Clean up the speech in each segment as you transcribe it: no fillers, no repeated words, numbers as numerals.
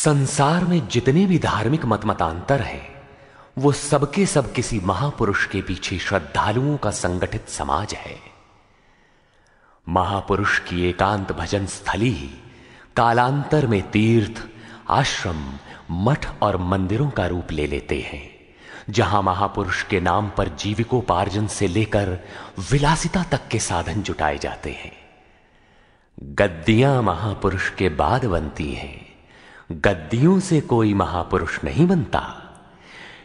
संसार में जितने भी धार्मिक मतमतांतर हैं, वो सबके सब किसी महापुरुष के पीछे श्रद्धालुओं का संगठित समाज है। महापुरुष की एकांत भजन स्थली ही कालांतर में तीर्थ, आश्रम, मठ और मंदिरों का रूप ले लेते हैं, जहां महापुरुष के नाम पर जीविकोपार्जन से लेकर विलासिता तक के साधन जुटाए जाते हैं। गद्दियां महापुरुष के बाद बनती हैं, गद्दियों से कोई महापुरुष नहीं बनता।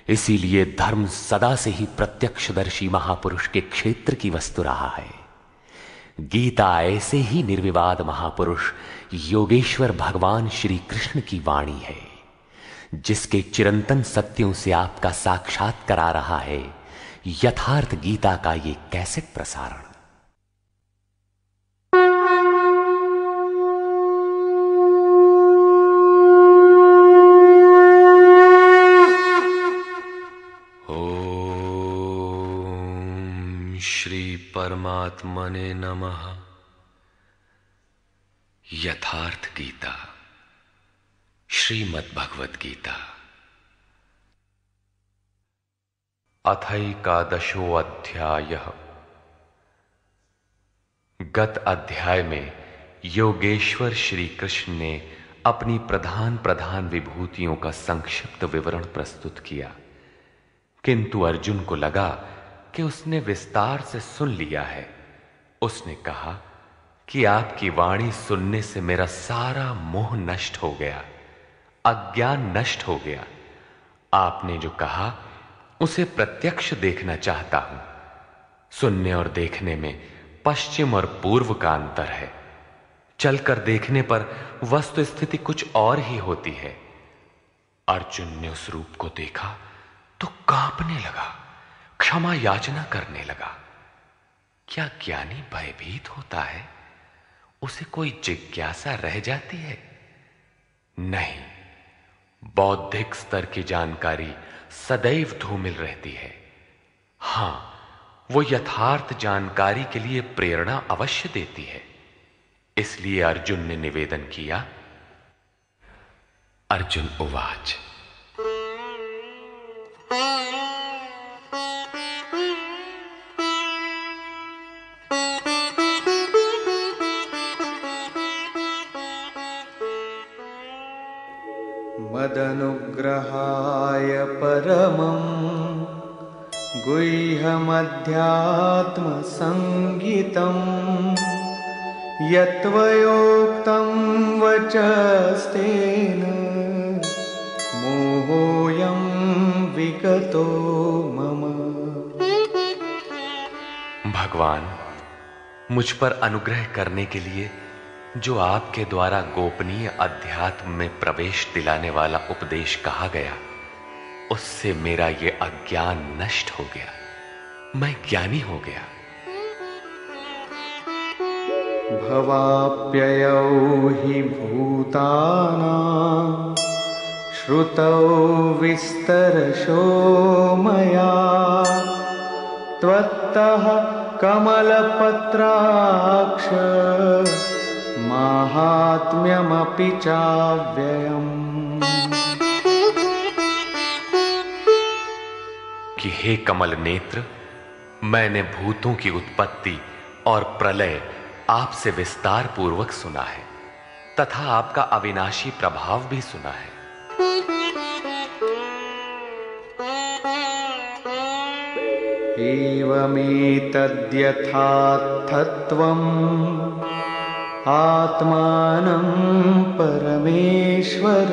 इसीलिए धर्म सदा से ही प्रत्यक्षदर्शी महापुरुष के क्षेत्र की वस्तु रहा है। गीता ऐसे ही निर्विवाद महापुरुष योगेश्वर भगवान श्री कृष्ण की वाणी है, जिसके चिरंतन सत्यों से आपका साक्षात करा रहा है यथार्थ गीता का ये कैसेट प्रसारण। श्री परमात्मने नमः। यथार्थ गीता, श्रीमद् भगवद गीता। अथैकादशो अध्यायः। गत अध्याय में योगेश्वर श्री कृष्ण ने अपनी प्रधान प्रधान विभूतियों का संक्षिप्त विवरण प्रस्तुत किया, किंतु अर्जुन को लगा कि उसने विस्तार से सुन लिया है। उसने कहा कि आपकी वाणी सुनने से मेरा सारा मोह नष्ट हो गया, अज्ञान नष्ट हो गया। आपने जो कहा उसे प्रत्यक्ष देखना चाहता हूं। सुनने और देखने में पश्चिम और पूर्व का अंतर है। चलकर देखने पर वस्तु स्थिति कुछ और ही होती है। अर्जुन ने उस रूप को देखा तो कांपने लगा, क्षमा याचना करने लगा। क्या ज्ञानी भयभीत होता है? उसे कोई जिज्ञासा रह जाती है? नहीं, बौद्धिक स्तर की जानकारी सदैव धूमिल रहती है। हां, वो यथार्थ जानकारी के लिए प्रेरणा अवश्य देती है। इसलिए अर्जुन ने निवेदन किया। अर्जुन उवाच। मदनुग्रहाय परमं गुह्यमध्यात्मसंगितं यत्त्वयोक्तं वचस्तेन मोहोऽयं विगतो मम। भगवान, मुझ पर अनुग्रह करने के लिए जो आपके द्वारा गोपनीय अध्यात्म में प्रवेश दिलाने वाला उपदेश कहा गया, उससे मेरा ये अज्ञान नष्ट हो गया, मैं ज्ञानी हो गया। भवाप्ययौ हि भूतानां श्रुतौ विस्तरशो मया त्वत्तः कमलपत्राक्ष माहात्म्यमपि चाव्ययम्। कि हे कमल नेत्र, मैंने भूतों की उत्पत्ति और प्रलय आपसे विस्तार पूर्वक सुना है, तथा आपका अविनाशी प्रभाव भी सुना है। एवमेतद्यथार्थत्वम् आत्मानं परमेश्वर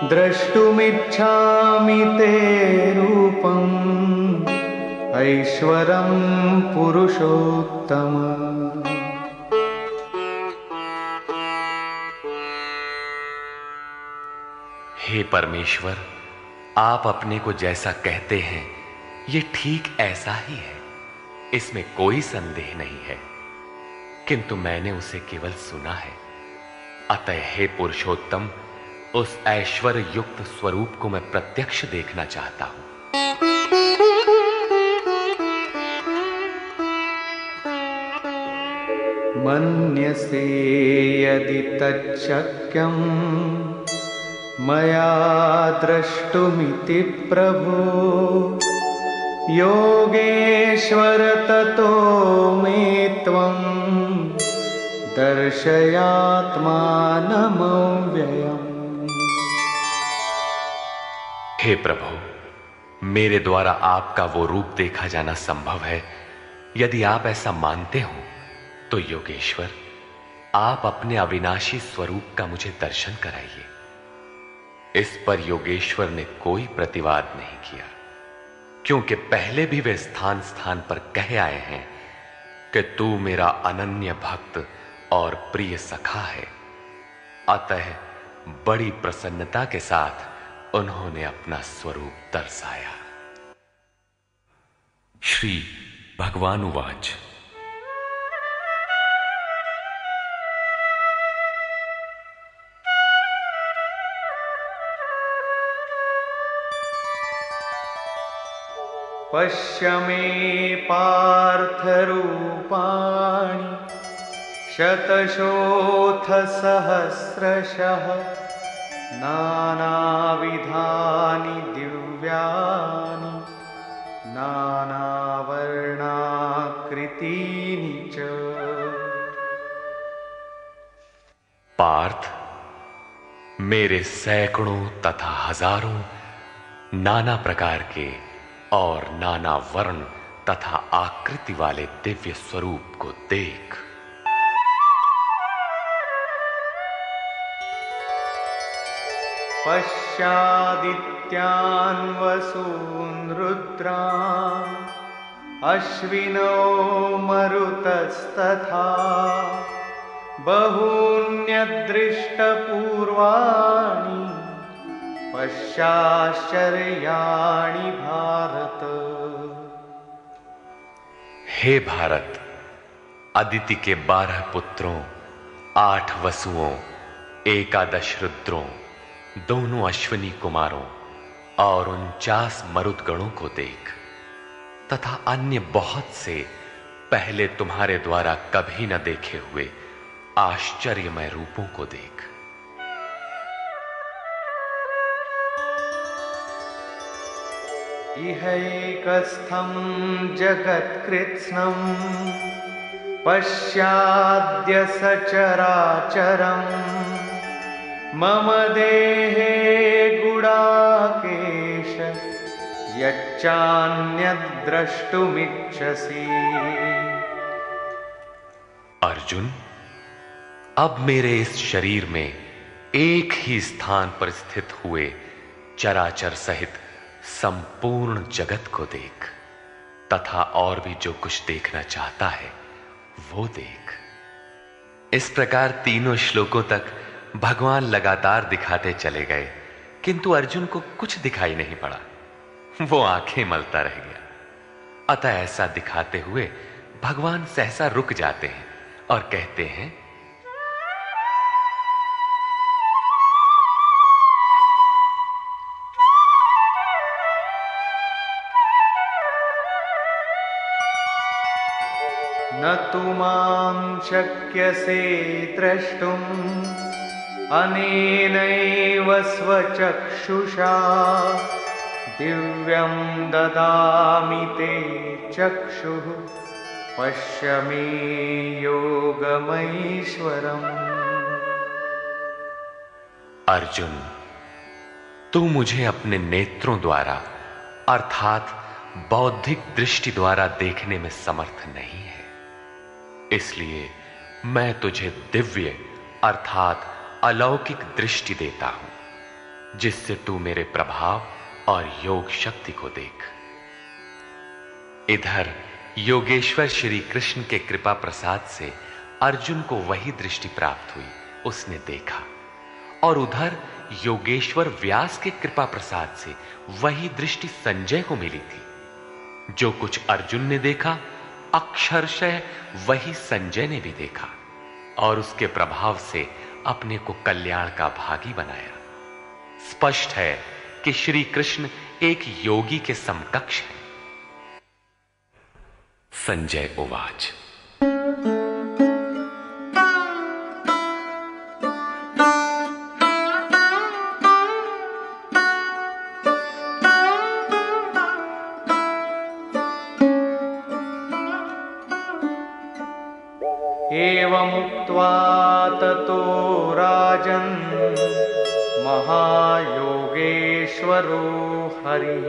द्रष्टुमिच्छामि ते रूपम् ऐश्वरं पुरुषोत्तम। हे परमेश्वर, आप अपने को जैसा कहते हैं ये ठीक ऐसा ही है, इसमें कोई संदेह नहीं है, किंतु मैंने उसे केवल सुना है। अतः हे पुरुषोत्तम, उस ऐश्वर्य युक्त स्वरूप को मैं प्रत्यक्ष देखना चाहता हूं। मन्यसे यदि तच्छक्यं मया द्रष्टुमिति प्रभो योगेश्वर ततो मे त्वं दर्शयात्मानमव्ययम्। हे प्रभु, मेरे द्वारा आपका वो रूप देखा जाना संभव है। यदि आप ऐसा मानते हो तो योगेश्वर, आप अपने अविनाशी स्वरूप का मुझे दर्शन कराइए। इस पर योगेश्वर ने कोई प्रतिवाद नहीं किया, क्योंकि पहले भी वे स्थान स्थान पर कह आए हैं कि तू मेरा अनन्य भक्त और प्रिय सखा है। अतः बड़ी प्रसन्नता के साथ उन्होंने अपना स्वरूप दर्शाया। श्री भगवान उवाच। पश्य मे पार्थ रूपाणि शतशोऽथ सहस्रशः नानाविधानि दिव्यानि नानावर्णाकृतीनि च। पार्थ, मेरे सैकड़ों तथा हजारों नाना प्रकार के और नाना वर्ण तथा आकृति वाले दिव्य स्वरूप को देख। पश्यादित्यान् वसून् रुद्रान् अश्विनो मरुतस्तथा बहून्यदृष्टपूर्वाणि पश्याश्चर्याणि भारत। हे भारत, अदिति के 12 पुत्रों, 8 वसुओं, 11 रुद्रों, दोनों अश्विनी कुमारों और 49 मरुदगणों को देख, तथा अन्य बहुत से पहले तुम्हारे द्वारा कभी न देखे हुए आश्चर्यमय रूपों को देख। इहैकस्थं जगत्कृत्स्नं पश्याद्य सचराचरम् मम देहे गुडाकेश यच्चान्यद्द्रष्टुमिच्छसि। अर्जुन, अब मेरे इस शरीर में एक ही स्थान पर स्थित हुए चराचर सहित संपूर्ण जगत को देख, तथा और भी जो कुछ देखना चाहता है वो देख। इस प्रकार तीनों श्लोकों तक भगवान लगातार दिखाते चले गए, किंतु अर्जुन को कुछ दिखाई नहीं पड़ा। वो आंखें मलता रह गया। अतः ऐसा दिखाते हुए भगवान सहसा रुक जाते हैं और कहते हैं, न तु मां शक्यसे द्रष्टुम् अनेनैव स्वचक्षुषा दिव्यं ददामि ते चक्षुः पश्य मे योगमैश्वरम्। अर्जुन, तू मुझे अपने नेत्रों द्वारा अर्थात बौद्धिक दृष्टि द्वारा देखने में समर्थ नहीं है, इसलिए मैं तुझे दिव्य अर्थात अलौकिक दृष्टि देता हूं, जिससे तू मेरे प्रभाव और योग शक्ति को देख। इधर योगेश्वर श्री कृष्ण के कृपा प्रसाद से अर्जुन को वही दृष्टि प्राप्त हुई, उसने देखा। और उधर योगेश्वर व्यास के कृपा प्रसाद से वही दृष्टि संजय को मिली थी। जो कुछ अर्जुन ने देखा, अक्षरशः वही संजय ने भी देखा और उसके प्रभाव से अपने को कल्याण का भागी बनाया। स्पष्ट है कि श्री कृष्ण एक योगी के समकक्ष है। संजय उवाच। भूत्वा ततो राजन् महायोगेश्वरो हरिः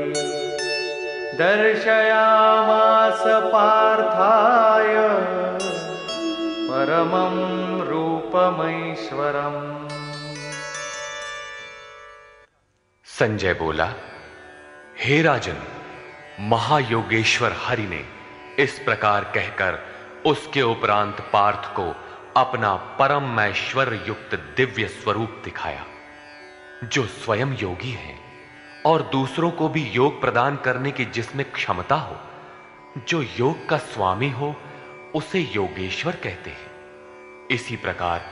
दर्शयामास पार्थाय परमं रूपमैश्वरम्। संजय बोला, हे राजन, महायोगेश्वर हरि ने इस प्रकार कहकर उसके उपरांत पार्थ को अपना परम ऐश्वर्य युक्त दिव्य स्वरूप दिखाया, जो स्वयं योगी है और दूसरों को भी योग प्रदान करने की जिसमें क्षमता हो। जो योग का स्वामी हो उसे योगेश्वर कहते हैं। इसी प्रकार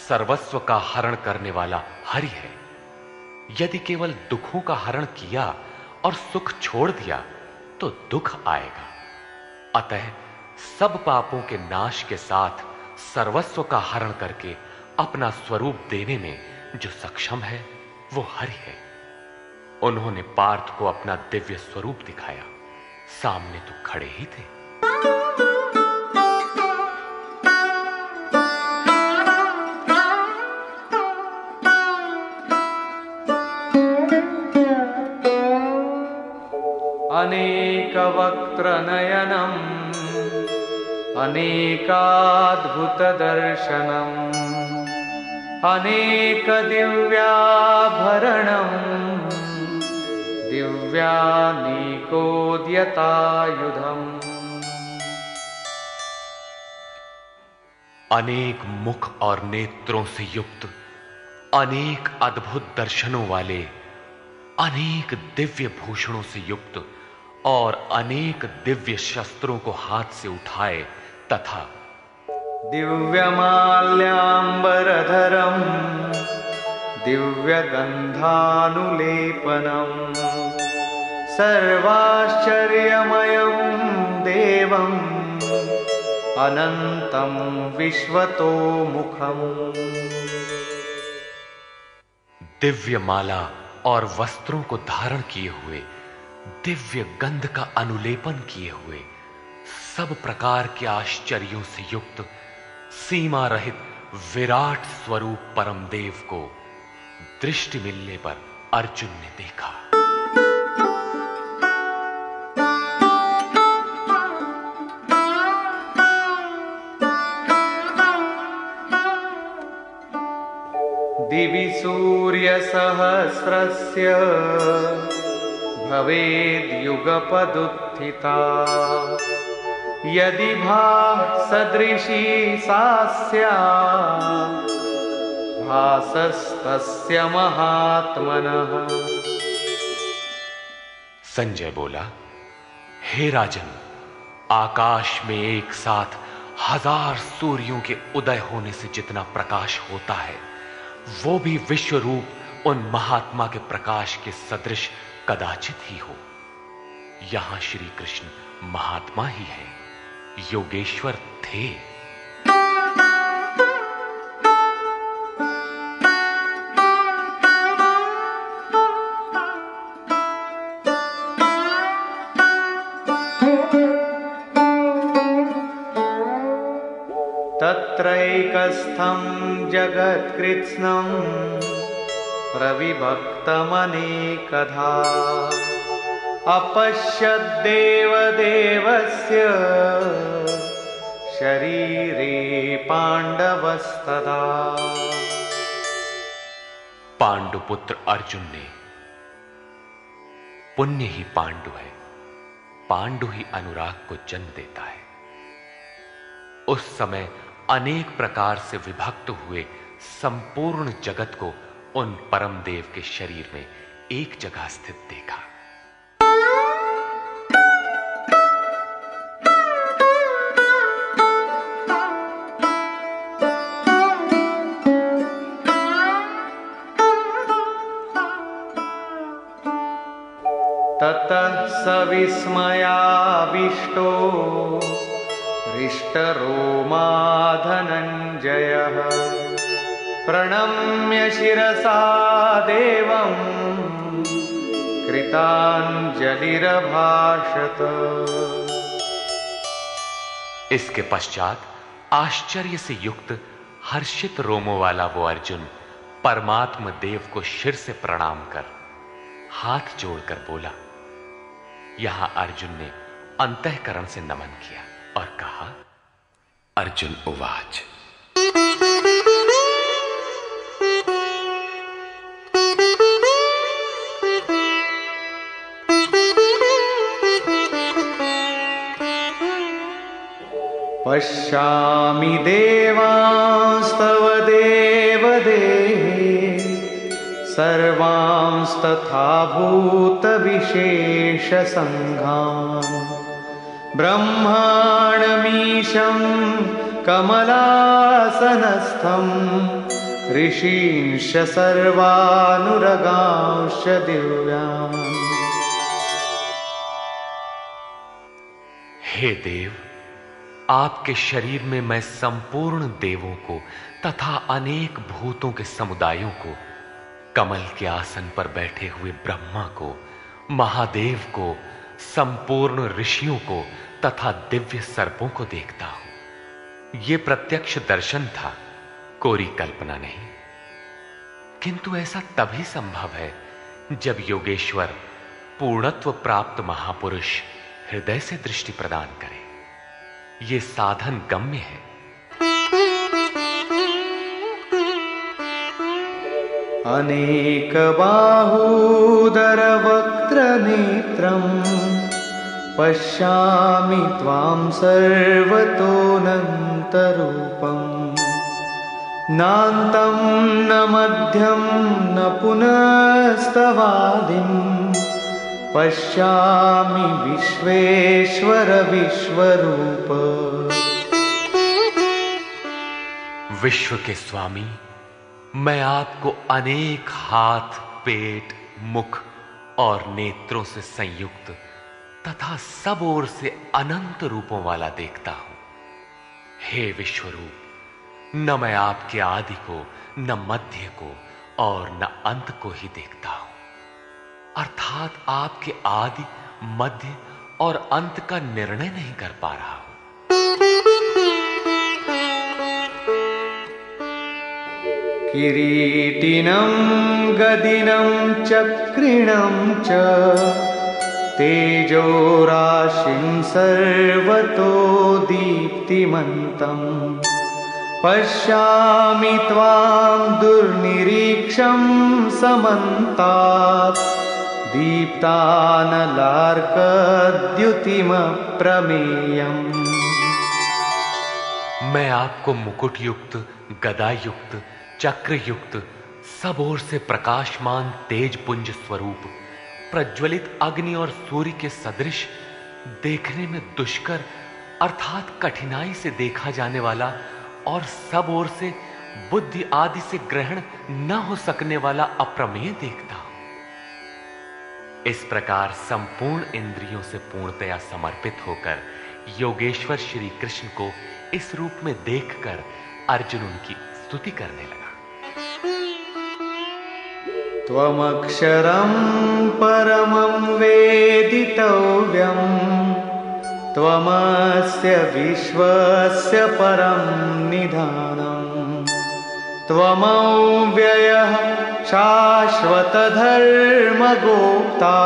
सर्वस्व का हरण करने वाला हरि है। यदि केवल दुखों का हरण किया और सुख छोड़ दिया तो दुख आएगा। अतः सब पापों के नाश के साथ सर्वस्व का हरण करके अपना स्वरूप देने में जो सक्षम है वो हरि है। उन्होंने पार्थ को अपना दिव्य स्वरूप दिखाया। सामने तो खड़े ही थे। अनेकवक्त्रनयनम् अनेकाद्भुतदर्शनम् अनेकदिव्याभरणम् दिव्यानीकोद्यतायुधम्। अनेक मुख और नेत्रों से युक्त, अनेक अद्भुत दर्शनों वाले, अनेक दिव्य भूषणों से युक्त और अनेक दिव्य शस्त्रों को हाथ से उठाए तथा दिव्यमाल्याम्बरधरम् दिव्यगन्धानुलेपनम् सर्वाश्चर्यमयं देवम् अनन्तं विश्वतोमुखम्। दिव्य माला और वस्त्रों को धारण किए हुए, दिव्य गंध का अनुलेपन किए हुए, सब प्रकार के आश्चर्यों से युक्त, सीमा रहित विराट स्वरूप परमदेव को दृष्टि मिलने पर अर्जुन ने देखा। दिवि सूर्यसहस्रस्य भवेद्युगपदुत्थिता यदि भासदृशी सा स्यात् भासस्तस्य महात्मनः। संजय बोला, हे राजन, आकाश में एक साथ 1000 सूर्यों के उदय होने से जितना प्रकाश होता है, वो भी विश्व रूप उन महात्मा के प्रकाश के सदृश कदाचित ही हो। यहां श्री कृष्ण महात्मा ही है, योगेश्वर थे। तत्रैकस्थं जगत्कृत्स्नं प्रविभक्तमनेकधा अपश्यद्देवदेवस्य शरीरे पांडवस्तदा। पांडुपुत्र अर्जुन ने, पुण्य ही पांडु है, पांडु ही अनुराग को जन्म देता है, उस समय अनेक प्रकार से विभक्त हुए संपूर्ण जगत को उन परम देव के शरीर में एक जगह स्थित देखा। ततः स विस्मयाविष्टो हृष्टरोमा धनञ्जयः प्रणम्य शिरसा देवं कृताञ्जलिरभाषत। इसके पश्चात आश्चर्य से युक्त हर्षित रोमों वाला वो अर्जुन परमात्म देव को शिर से प्रणाम कर हाथ जोड़कर बोला। यहां अर्जुन ने अंतःकरण से नमन किया और कहा। अर्जुन उवाच। पश्यामि देवांस्तव देवदेहे सर्वांस्तथा भूतविशेषसङ्घान् ब्रह्माणमीशं कमलासनस्थं ऋषींश्च सर्वानुरगांश्च दिव्यान्। हे देव, आपके शरीर में मैं संपूर्ण देवों को तथा अनेक भूतों के समुदायों को, कमल के आसन पर बैठे हुए ब्रह्मा को, महादेव को, संपूर्ण ऋषियों को तथा दिव्य सर्पों को देखता हूं। यह प्रत्यक्ष दर्शन था, कोरी कल्पना नहीं। किंतु ऐसा तभी संभव है जब योगेश्वर पूर्णत्व प्राप्त महापुरुष हृदय से दृष्टि प्रदान करे। ये साधन गम्य है। अनेक बाहूदरवक्त्र नेत्रं पश्यामि त्वां सर्वतोऽनन्तरूपं नान्तं न मध्यं न पुनस्तवादिं पश्यामि विश्वेश्वर विश्वरूप। विश्व के स्वामी, मैं आपको अनेक हाथ, पेट, मुख और नेत्रों से संयुक्त तथा सब ओर से अनंत रूपों वाला देखता हूं। हे विश्वरूप, न मैं आपके आदि को, न मध्य को और न अंत को ही देखता हूं, अर्थात आपके आदि, मध्य और अंत का निर्णय नहीं कर पा रहा हूं। किरीटिनं गदिनं चक्रिणं च तेजोराशिं सर्वतो दीप्तिमन्तं पश्यामि त्वां दुर्निरीक्षं समन्तात् दीप्तानलार्कद्युतिमप्रमेयम्। मैं आपको मुकुट युक्त, गदा युक्त, चक्र युक्त, सब ओर से प्रकाशमान तेज पुंज स्वरूप, प्रज्वलित अग्नि और सूर्य के सदृश, देखने में दुष्कर अर्थात कठिनाई से देखा जाने वाला और सब ओर से बुद्धि आदि से ग्रहण न हो सकने वाला अप्रमेय देखता हूं। इस प्रकार संपूर्ण इंद्रियों से पूर्णतया समर्पित होकर योगेश्वर श्री कृष्ण को इस रूप में देखकर अर्जुन उनकी स्तुति करने लगा। त्वमक्षरं परमं वेदितव्यं त्वमस्य विश्वस्य परं निधानं त्वमव्ययः शाश्वतधर्मगोप्ता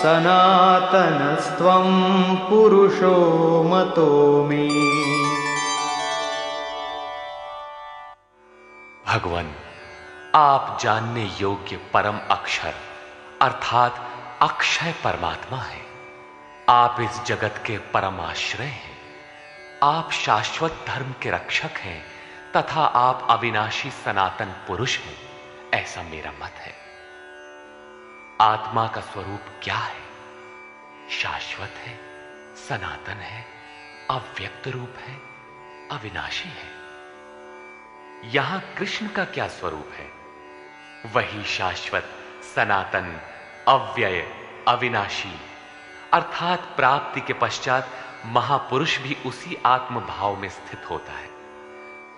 सनातनस्त्वं पुरुषो मतो मे। भगवान, आप जानने योग्य परम अक्षर अर्थात अक्षय परमात्मा है। आप इस जगत के परम आश्रय हैं। आप शाश्वत धर्म के रक्षक हैं तथा आप अविनाशी सनातन पुरुष हैं, ऐसा मेरा मत है। आत्मा का स्वरूप क्या है? शाश्वत है, सनातन है, अव्यक्त रूप है, अविनाशी है। यहां कृष्ण का क्या स्वरूप है? वही शाश्वत, सनातन, अव्यय, अविनाशी, अर्थात प्राप्ति के पश्चात महापुरुष भी उसी आत्म भाव में स्थित होता है।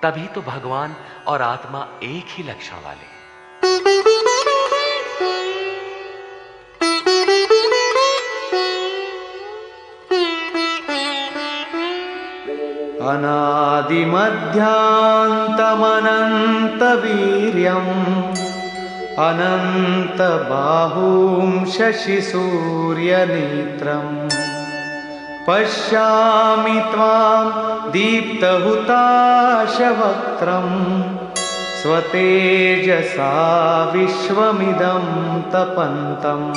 तभी तो भगवान और आत्मा एक ही लक्षण वाले। अनादिमध्यान्त आदिमध्यान्तमनन्तवीर्यम् अनन्तबाहुं शशिसूर्यनेत्रम् पश्यामि त्वां दीप्तहुताशवक्त्रम् स्वतेजसा विश्वमिदं तपन्तम्।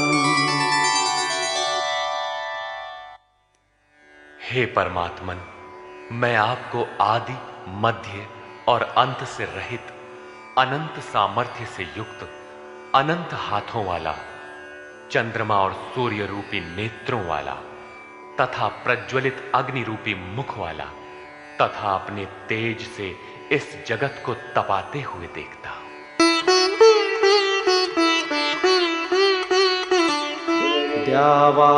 हे परमात्मन, मैं आपको आदि, मध्य और अंत से रहित, अनंत सामर्थ्य से युक्त, अनंत हाथों वाला, चंद्रमा और सूर्य रूपी नेत्रों वाला तथा प्रज्वलित अग्नि रूपी मुख वाला तथा अपने तेज से इस जगत को तपाते हुए देखता हूं। द्यावा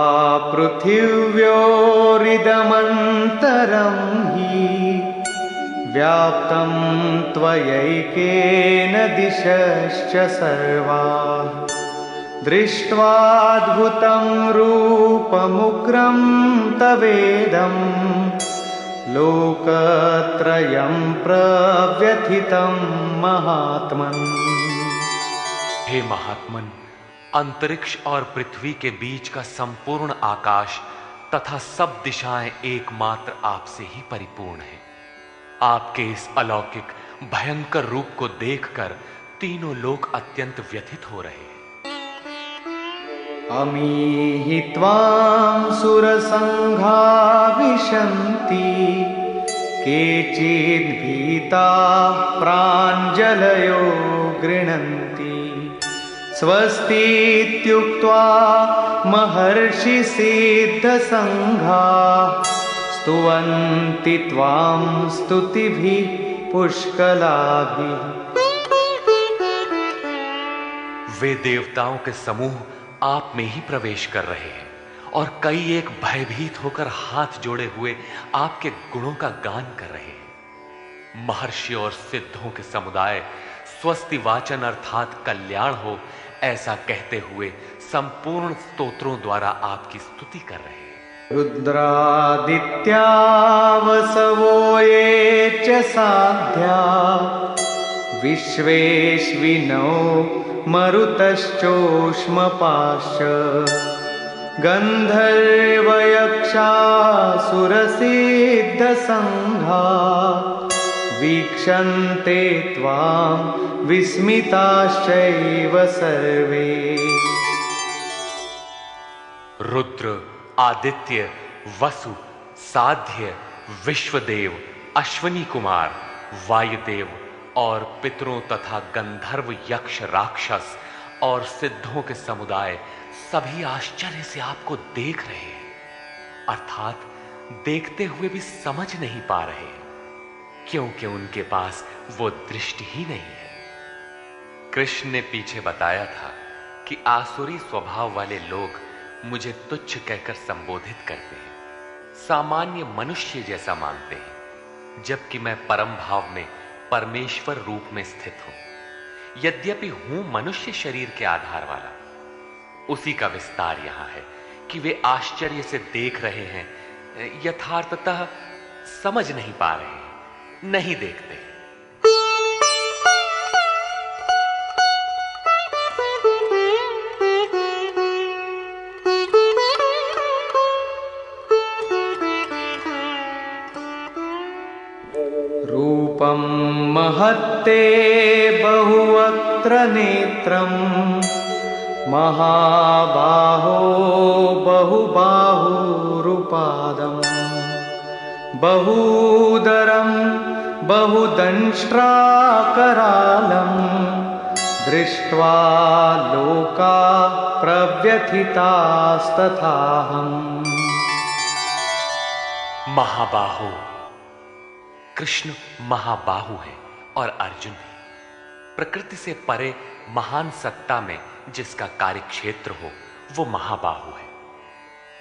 पृथिव्योरिदमन्तरं हि व्याप्तं त्वयैकेन दिशश्च सर्वाः दृष्ट्वाद्भुतं रूपमुग्रं तवेदं लोकत्रयं प्रव्यथितं महात्मन्। हे महात्मन, अंतरिक्ष और पृथ्वी के बीच का संपूर्ण आकाश तथा सब दिशाएं एकमात्र आपसे ही परिपूर्ण है। आपके इस अलौकिक भयंकर रूप को देखकर तीनों लोक अत्यंत व्यथित हो रहे हैं। अमीहि त्वां सुरसङ्घा विशन्ति केचिद्भीताः प्राञ्जलयो गृह्णन्ति स्वस्तीत्युक्त्वा महर्षिसिद्धसङ्घाः स्तुवन्ति त्वां स्तुतिभिः पुष्कलाभिः। वे देवताओं के समूह आप में ही प्रवेश कर रहे हैं और कई एक भयभीत होकर हाथ जोड़े हुए आपके गुणों का गान कर रहे हैं। महर्षि और सिद्धों के समुदाय स्वस्ति वाचन अर्थात कल्याण हो ऐसा कहते हुए संपूर्ण स्तोत्रों द्वारा आपकी स्तुति कर रहे हैं। रुद्रादित्या वसवो ये च साध्या विश्वेश्विनो मरुतश्चोष्मपाश्च गन्धर्वयक्षासुरसिद्धसङ्घा वीक्षन्ते त्वां विस्मिताश्चैव सर्वे। रुद्र, आदित्य, वसु, साध्य, विश्वदेव, अश्वनी कुमार, वायुदेव और पितरों तथा गंधर्व, यक्ष, राक्षस और सिद्धों के समुदाय सभी आश्चर्य से आपको देख रहे हैं, अर्थात देखते हुए भी समझ नहीं पा रहे, क्योंकि उनके पास वो दृष्टि ही नहीं है। कृष्ण ने पीछे बताया था कि आसुरी स्वभाव वाले लोग मुझे तुच्छ कहकर संबोधित करते हैं, सामान्य मनुष्य जैसा मानते हैं, जबकि मैं परम भाव में परमेश्वर रूप में स्थित हूं। यद्यपि हूं मनुष्य शरीर के आधार वाला, उसी का विस्तार यहां है कि वे आश्चर्य से देख रहे हैं, यथार्थतः समझ नहीं पा रहे हैं, नहीं देखते। रूपं महत्ते बहुवक्त्र नेत्रं महाबाहो बहुबाहुरुपादं बहूदरं बहुदंष्ट्राकरालं दृष्ट्वा लोका प्रव्यथितास्तथाहम्। महाबाहो, कृष्ण महाबाहु है और अर्जुन है। प्रकृति से परे महान सत्ता में जिसका कार्यक्षेत्र हो वो महाबाहु है।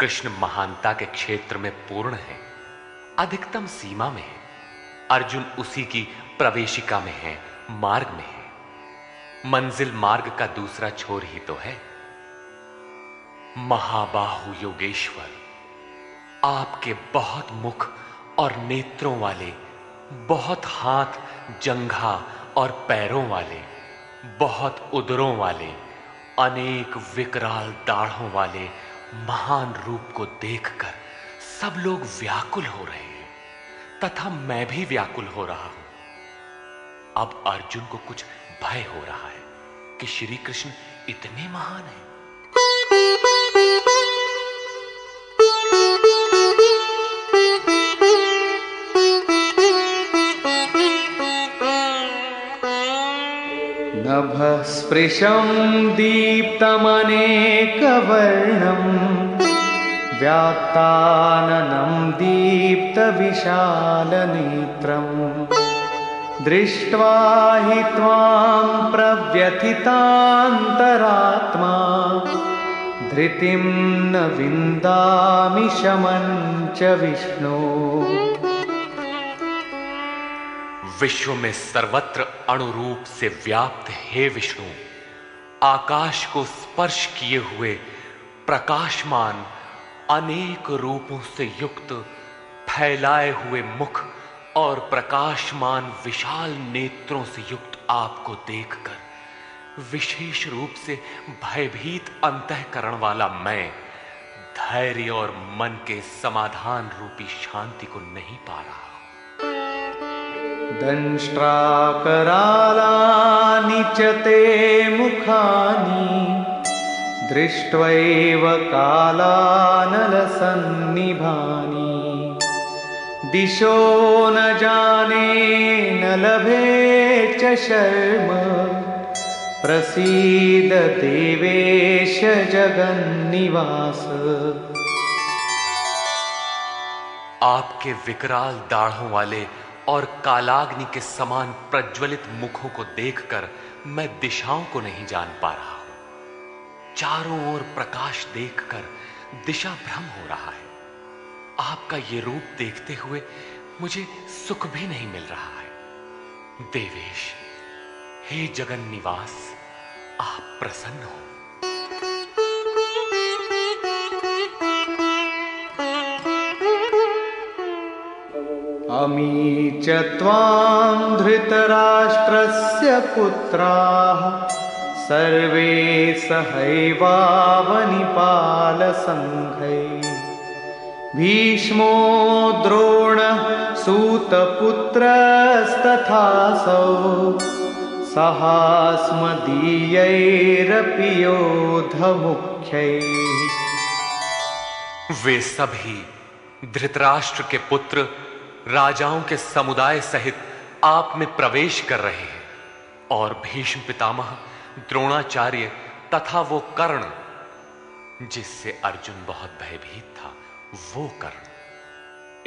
कृष्ण महानता के क्षेत्र में पूर्ण है, अधिकतम सीमा में है। अर्जुन उसी की प्रवेशिका में है, मार्ग में है। मंजिल मार्ग का दूसरा छोर ही तो है। महाबाहु योगेश्वर, आपके बहुत मुख और नेत्रों वाले बहुत हाथ जंघा और पैरों वाले, बहुत उदरों वाले, अनेक विकराल दाढ़ों वाले महान रूप को देखकर सब लोग व्याकुल हो रहे हैं तथा मैं भी व्याकुल हो रहा हूं। अब अर्जुन को कुछ भय हो रहा है कि श्री कृष्ण इतने महान हैं। नभस्पृशं दीप्तमनेकवर्णं व्यात्ताननं दीप्तविशालनेत्रम् दृष्ट्वा हि त्वां प्रव्यथितान्तरात्मा धृतिं न विन्दामि शमं च विष्णो। विश्व में सर्वत्र अणुरूप से व्याप्त हे विष्णु, आकाश को स्पर्श किए हुए प्रकाशमान अनेक रूपों से युक्त फैलाए हुए मुख और प्रकाशमान विशाल नेत्रों से युक्त आपको देखकर विशेष रूप से भयभीत अंतःकरण वाला मैं धैर्य और मन के समाधान रूपी शांति को नहीं पा रहा। दंष्ट्राकरालानि च ते मुखानि दृष्ट्वैव कालानलसन्निभानि दिशो न जाने न लभे च शर्म प्रसीद देवेश जगन्निवास। आपके विकराल दाढ़ों वाले और कालाग्नि के समान प्रज्वलित मुखों को देखकर मैं दिशाओं को नहीं जान पा रहा हूं। चारों ओर प्रकाश देखकर दिशा भ्रम हो रहा है। आपका ये रूप देखते हुए मुझे सुख भी नहीं मिल रहा है। देवेश, हे जगन निवास, आप प्रसन्न हो। अमी च त्वां धृतराष्ट्रस्य पुत्राः सर्वे सहैवावनिपालसङ्घैः भीष्मो द्रोणः सूतपुत्रस्तथासौ सहास्मदीयैरपि योधमुख्यैः। वे सभी धृतराष्ट्र के पुत्र राजाओं के समुदाय सहित आप में प्रवेश कर रहे हैं और भीष्म पितामह, द्रोणाचार्य तथा वो कर्ण जिससे अर्जुन बहुत भयभीत था, वो कर्ण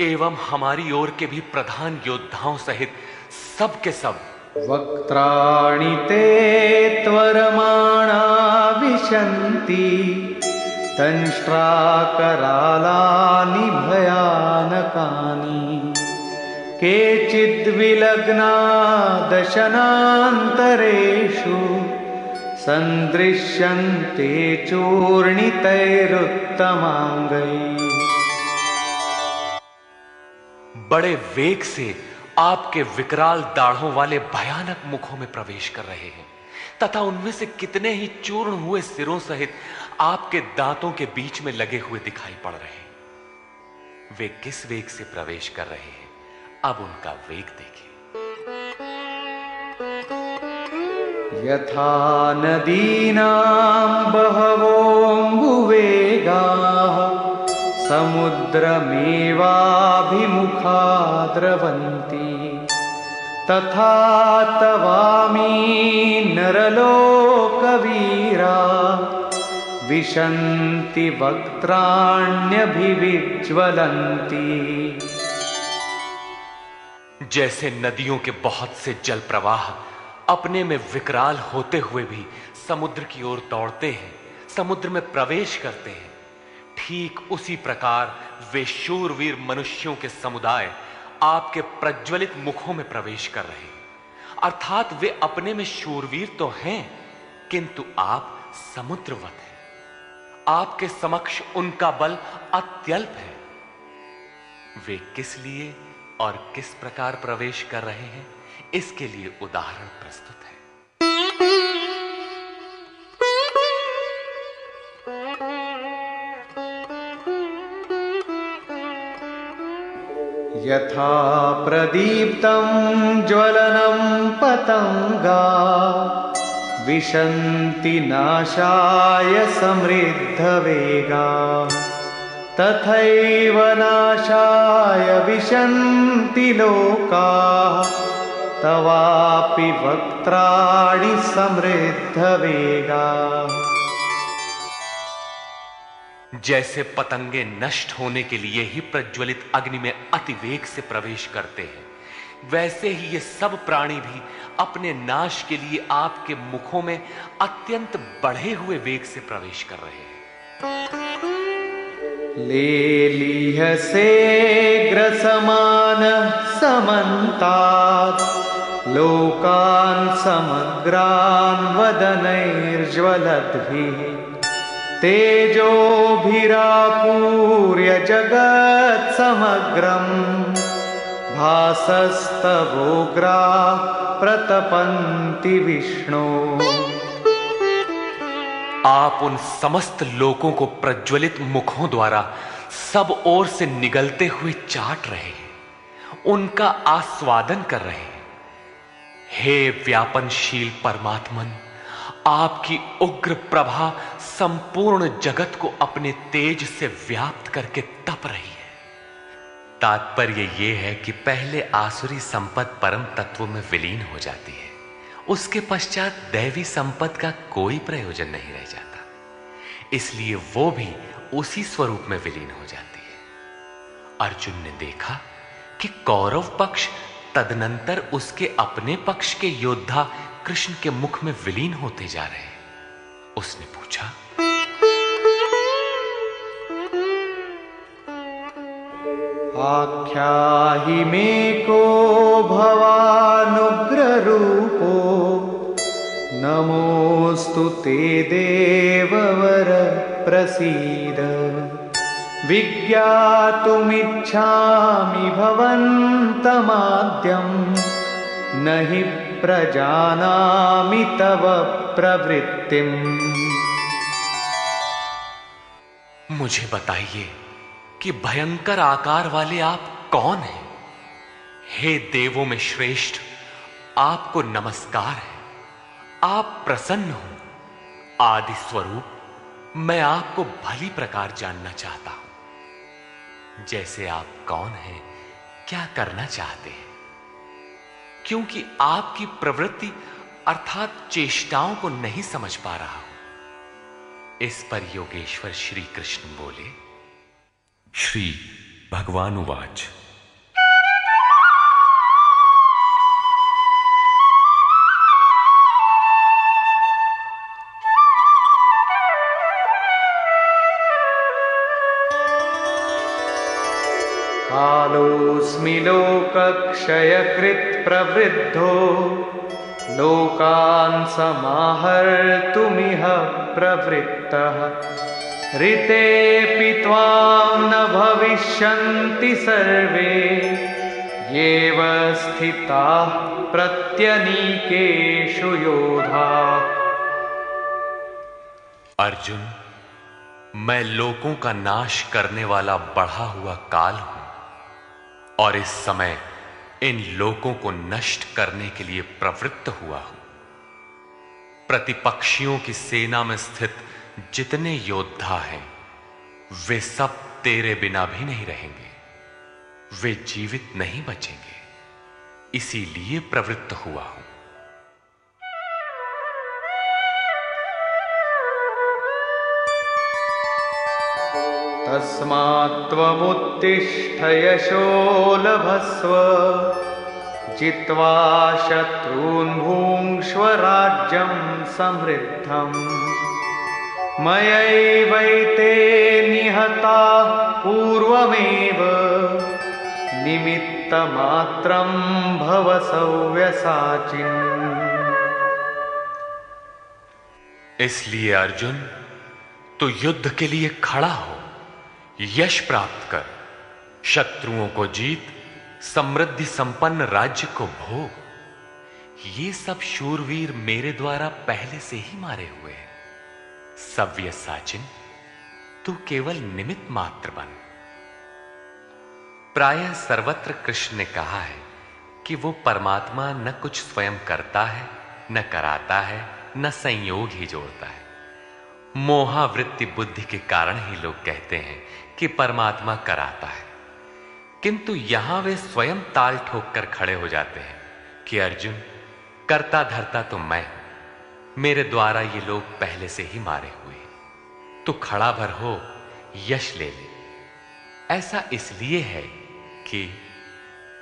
एवं हमारी ओर के भी प्रधान योद्धाओं सहित सब के सब वक्त्राणि ते त्वरमाणा विशन्ति दंष्ट्राकरालानि भयानकानि केचिद्विलग्ना दशनान्तरेषु सन्दृश्यन्ते चूर्णितैरुत्तमाङ्गैः। बड़े वेग से आपके विकराल दाढ़ों वाले भयानक मुखों में प्रवेश कर रहे हैं तथा उनमें से कितने ही चूर्ण हुए सिरों सहित आपके दांतों के बीच में लगे हुए दिखाई पड़ रहे हैं। वे किस वेग से प्रवेश कर रहे हैं, अब उनका वेग देखिए। यथा नदीनां बहवोऽम्बुवेगाः समुद्रमेवाभिमुखा द्रवन्ति तथा तवामि नरलोकवीरा विशन्ति वक्त्राण्यभिविज्वलन्ति। जैसे नदियों के बहुत से जल प्रवाह अपने में विकराल होते हुए भी समुद्र की ओर दौड़ते हैं, समुद्र में प्रवेश करते हैं, ठीक उसी प्रकार वे शूरवीर मनुष्यों के समुदाय आपके प्रज्वलित मुखों में प्रवेश कर रहे हैं। अर्थात वे अपने में शूरवीर तो हैं, किंतु आप समुद्रवत हैं। आपके समक्ष उनका बल अत्यल्प है। वे किस लिए और किस प्रकार प्रवेश कर रहे हैं, इसके लिए उदाहरण प्रस्तुत है। यथा प्रदीप्तं ज्वलनं पतंगा विशन्ति नाशाय समृद्धवेगा तथैव नाशाय विशन्ति लोकाः तवापि वक्त्राणि समृद्धवेगा। जैसे पतंगे नष्ट होने के लिए ही प्रज्वलित अग्नि में अतिवेग से प्रवेश करते हैं, वैसे ही ये सब प्राणी भी अपने नाश के लिए आपके मुखों में अत्यंत बढ़े हुए वेग से प्रवेश कर रहे हैं। लेलीहसे ग्रसमान समन्तात् लोकान् समग्रान् वदनैर्ज्वलद्भिः तेजोभिरापूर्य जगत् समग्रं भासस्तवोग्रा प्रतपन्ति विष्णु। आप उन समस्त लोकों को प्रज्वलित मुखों द्वारा सब ओर से निगलते हुए चाट रहे हैं, उनका आस्वादन कर रहे हैं। हे व्यापनशील परमात्मन, आपकी उग्र प्रभा संपूर्ण जगत को अपने तेज से व्याप्त करके तप रही है। तात्पर्य यह है कि पहले आसुरी संपत्ति परम तत्व में विलीन हो जाती है, उसके पश्चात दैवी संपत्ति का कोई प्रयोजन नहीं रह जाता, इसलिए वो भी उसी स्वरूप में विलीन हो जाती है। अर्जुन ने देखा कि कौरव पक्ष तदनंतर उसके अपने पक्ष के योद्धा कृष्ण के मुख में विलीन होते जा रहे हैं। उसने पूछा, आख्याहि मे को भवानुग्र रूपो नमोस्तु ते देववर प्रसीद विज्ञातुमिच्छामि भवन्तमाद्यं न हि प्रजानामि तव प्रवृत्तिम्। मुझे बताइए कि भयंकर आकार वाले आप कौन हैं? हे देवों में श्रेष्ठ, आपको नमस्कार है। आप प्रसन्न हो। आदि स्वरूप, मैं आपको भली प्रकार जानना चाहता हूं। जैसे आप कौन हैं, क्या करना चाहते हैं? क्योंकि आपकी प्रवृत्ति अर्थात चेष्टाओं को नहीं समझ पा रहा हूं। इस पर योगेश्वर श्री कृष्ण बोले। श्री भगवान उवाच, कालोऽस्मि लोकक्षयकृत् प्रवृद्धो लोकान् समाहर्तुमिह प्रवृत्तः ऋतेऽपि त्वां न भविष्यन्ति सर्वे येव स्थिताः प्रत्यनीकेषु योधाः। अर्जुन, मैं लोकों का नाश करने वाला बढ़ा हुआ काल हूं और इस समय इन लोकों को नष्ट करने के लिए प्रवृत्त हुआ हूं। प्रतिपक्षियों की सेना में स्थित जितने योद्धा हैं, वे सब तेरे बिना भी नहीं रहेंगे, वे जीवित नहीं बचेंगे, इसीलिए प्रवृत्त हुआ हूं। तस्मात्त्वमुत्तिष्ठ यशो लभस्व जित्वा शत्रून् भुङ्क्ष्व राज्यं समृद्धम् मयैवैते निहताः पूर्वमेव निमित्तमात्रं भव सव्यसाचिन्। इसलिए अर्जुन, तू युद्ध के लिए खड़ा हो, यश प्राप्त कर, शत्रुओं को जीत, समृद्धि संपन्न राज्य को भोग, ये सब शूरवीर मेरे द्वारा पहले से ही मारे हुए हैं। सव्यसाचिन, तू केवल निमित्त मात्र बन। प्रायः सर्वत्र कृष्ण ने कहा है कि वो परमात्मा न कुछ स्वयं करता है, न कराता है, न संयोग ही जोड़ता है। मोहावृत्ति बुद्धि के कारण ही लोग कहते हैं कि परमात्मा कराता है, किंतु यहां वे स्वयं ताल ठोक कर खड़े हो जाते हैं कि अर्जुन, करता धरता तो मैं हूं, मेरे द्वारा ये लोग पहले से ही मारे हुए हैं, तू खड़ा भर हो, यश ले ले। ऐसा इसलिए है कि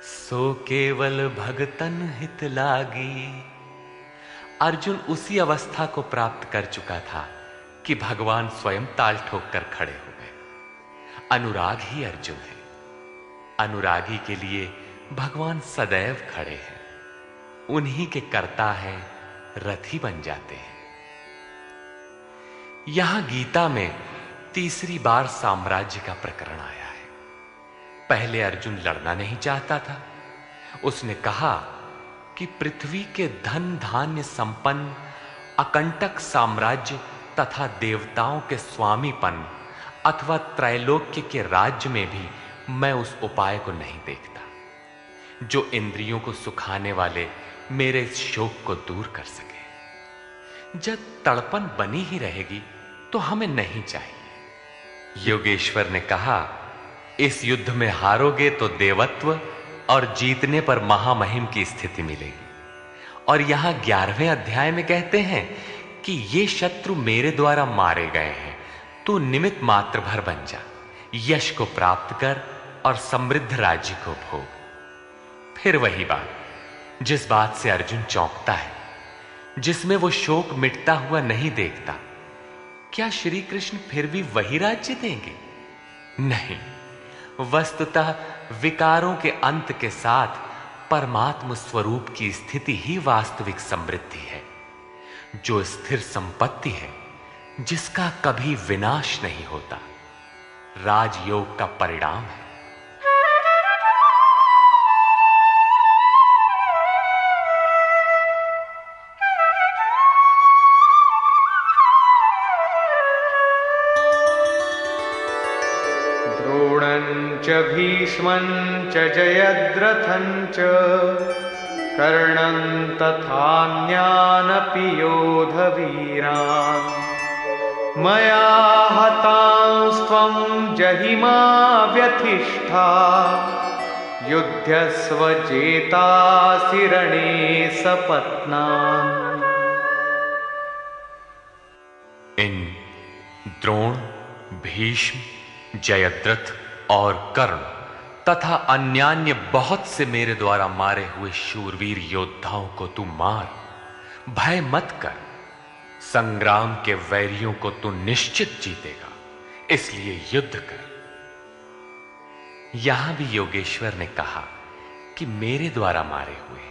सो केवल भगतन हित लागी। अर्जुन उसी अवस्था को प्राप्त कर चुका था कि भगवान स्वयं ताल ठोक कर खड़े हो गए। अनुराग ही अर्जुन है। अनुरागी के लिए भगवान सदैव खड़े हैं। उन्हीं के कर्ता है, रथी बन जाते हैं। यहां गीता में तीसरी बार साम्राज्य का प्रकरण आया है। पहले अर्जुन लड़ना नहीं चाहता था। उसने कहा कि पृथ्वी के धन धान्य संपन्न अकंटक साम्राज्य तथा देवताओं के स्वामीपन अथवा त्रैलोक्य के राज्य में भी मैं उस उपाय को नहीं देखता जो इंद्रियों को सुखाने वाले मेरे इस शोक को दूर कर सके। जब तड़पन बनी ही रहेगी तो हमें नहीं चाहिए। योगेश्वर ने कहा, इस युद्ध में हारोगे तो देवत्व और जीतने पर महामहिम की स्थिति मिलेगी। और यहां 11वें अध्याय में कहते हैं कि ये शत्रु मेरे द्वारा मारे गए हैं, तू निमित्त मात्र भर बन जा, यश को प्राप्त कर और समृद्ध राज्य को भोग। फिर वही बात, जिस बात से अर्जुन चौंकता है, जिसमें वो शोक मिटता हुआ नहीं देखता, क्या श्री कृष्ण फिर भी वही राज्य देंगे? नहीं, वस्तुतः विकारों के अंत के साथ परमात्म स्वरूप की स्थिति ही वास्तविक समृद्धि है, जो स्थिर संपत्ति है, जिसका कभी विनाश नहीं होता, राजयोग का परिणाम है। द्रोणञ्च भीष्मञ्च जयद्रथञ्च कर्णं तथान्यानपि योधवीरान् मया हतांस्त्वं जहिमा व्यथिष्ठा युध्यस्व चेतासि रणे सपत्नान्। इन द्रोण, भीष्म, जयद्रथ और कर्ण तथा अन्यान्य बहुत से मेरे द्वारा मारे हुए शूरवीर योद्धाओं को तू मार, भय मत कर। संग्राम के वैरियों को तू निश्चित जीतेगा, इसलिए युद्ध कर। यहां भी योगेश्वर ने कहा कि मेरे द्वारा मारे हुए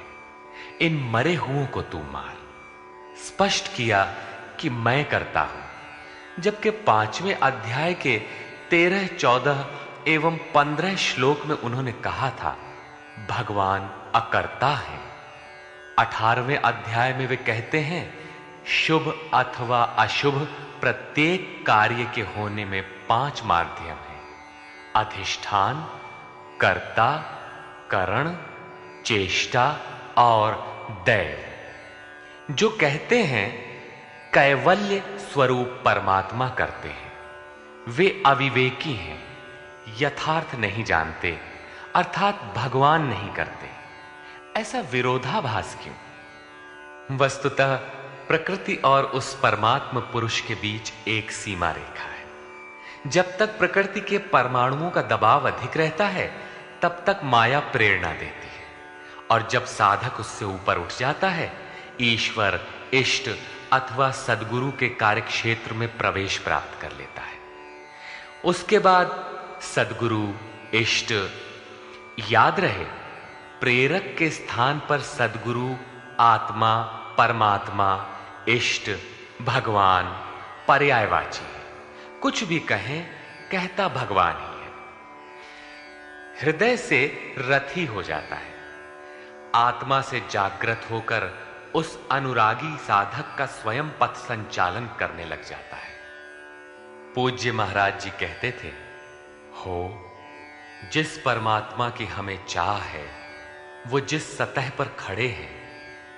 इन मरे हुओं को तू मार। स्पष्ट किया कि मैं करता हूं, जबकि 5वें अध्याय के 13, 14 एवं 15 श्लोक में उन्होंने कहा था भगवान अकर्ता है। 18वें अध्याय में वे कहते हैं शुभ अथवा अशुभ प्रत्येक कार्य के होने में 5 माध्यम हैं: अधिष्ठान, कर्ता, करण, चेष्टा और दैव। जो कहते हैं कैवल्य स्वरूप परमात्मा करते हैं, वे अविवेकी हैं, यथार्थ नहीं जानते, अर्थात भगवान नहीं करते। ऐसा विरोधाभास क्यों? वस्तुतः प्रकृति और उस परमात्म पुरुष के बीच एक सीमा रेखा है। जब तक प्रकृति के परमाणुओं का दबाव अधिक रहता है, तब तक माया प्रेरणा देती है, और जब साधक उससे ऊपर उठ जाता है, ईश्वर, इष्ट अथवा सद्गुरु के कार्यक्षेत्र में प्रवेश प्राप्त कर लेता है। उसके बाद सद्गुरु, इष्ट, याद रहे प्रेरक के स्थान पर सद्गुरु, आत्मा, परमात्मा, इष्ट, भगवान पर्यायवाची है। कुछ भी कहें, कहता भगवान ही है। हृदय से रथी हो जाता है। आत्मा से जागृत होकर उस अनुरागी साधक का स्वयं पथ संचालन करने लग जाता है। पूज्य महाराज जी कहते थे, हो जिस परमात्मा की हमें चाह है, वो जिस सतह पर खड़े हैं,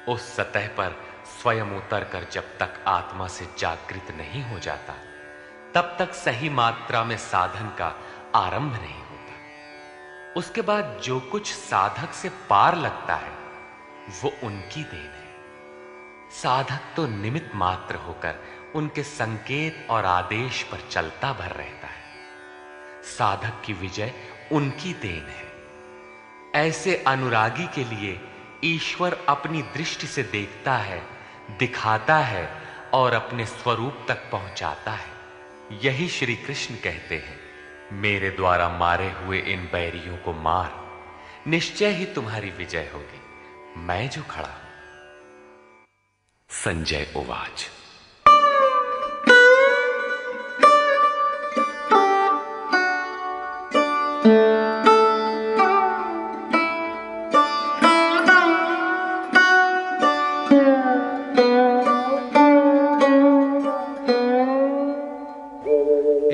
उस सतह पर स्वयं उतर कर जब तक आत्मा से जागृत नहीं हो जाता, तब तक सही मात्रा में साधन का आरंभ नहीं होता। उसके बाद जो कुछ साधक से पार लगता है, वो उनकी देन है। साधक तो निमित्त मात्र होकर उनके संकेत और आदेश पर चलता भर रहता है। साधक की विजय उनकी देन है। ऐसे अनुरागी के लिए ईश्वर अपनी दृष्टि से देखता है, दिखाता है और अपने स्वरूप तक पहुंचाता है। यही श्री कृष्ण कहते हैं, मेरे द्वारा मारे हुए इन बैरियों को मार, निश्चय ही तुम्हारी विजय होगी, मैं जो खड़ा हूं। संजय उवाच।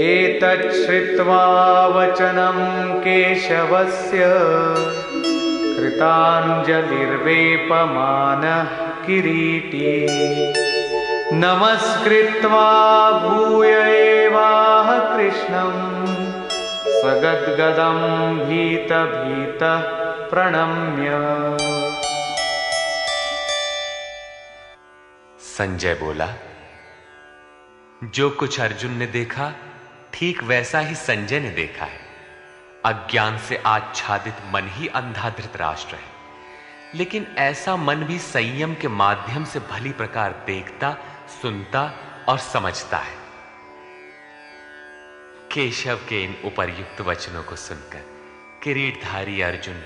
एतच्छ्रुत्वा वचनं केशवस्य कृताञ्जलिर्वेपमानः किरीटी नमस्कृत्वा भूय एवाह कृष्णं सगद्गदं भीतभीतः प्रणम्य। संजय बोला, जो कुछ अर्जुन ने देखा ठीक वैसा ही संजय ने देखा है। अज्ञान से आच्छादित मन ही अंधा धृतराष्ट्र है, लेकिन ऐसा मन भी संयम के माध्यम से भली प्रकार देखता, सुनता और समझता है। केशव के इन उपर्युक्त वचनों को सुनकर किरीटधारी अर्जुन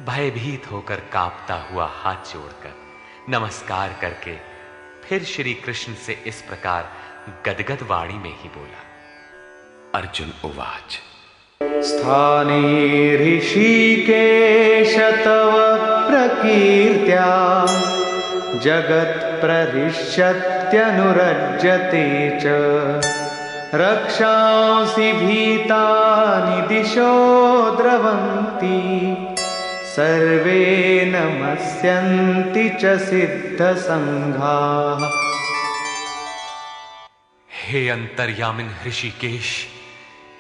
भयभीत होकर कांपता हुआ हाथ जोड़कर नमस्कार करके फिर श्री कृष्ण से इस प्रकार गदगद वाणी में ही बोला। अर्जुन उवाच। स्थाने ऋषिकेश तव प्रकीर्त्या जगत्प्रहृष्यत्यनुरज्यते च रक्षांसि भीतानि दिशो द्रवन्ति सर्वे नमस्यन्ति च सिद्धसंघाः। हे अंतर्यामिन ऋषिकेश,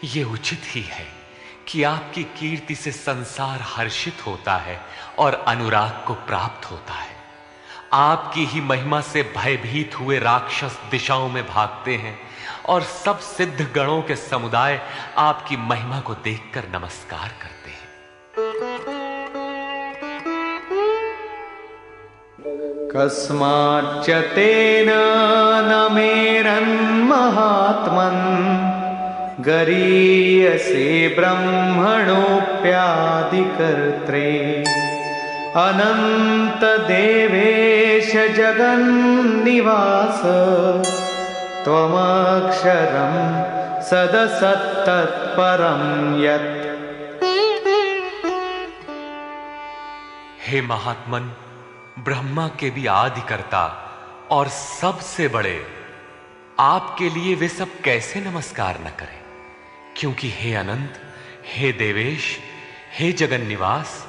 ये उचित ही है कि आपकी कीर्ति से संसार हर्षित होता है और अनुराग को प्राप्त होता है। आपकी ही महिमा से भयभीत हुए राक्षस दिशाओं में भागते हैं और सब सिद्ध गणों के समुदाय आपकी महिमा को देखकर नमस्कार करते हैं। कस्माच्च तेन न मेरन्महात्मन् गरीयसे ब्रह्मणोऽप्यादिकर्त्रे अनन्तदेवेश जगन्निवास त्वमक्षरं सदसत्तत्परं यत्। हे महात्मन, ब्रह्मा के भी आदिकर्ता और सबसे बड़े, आपके लिए वे सब कैसे नमस्कार न करें, क्योंकि हे अनंत, हे देवेश, हे जगन्निवास,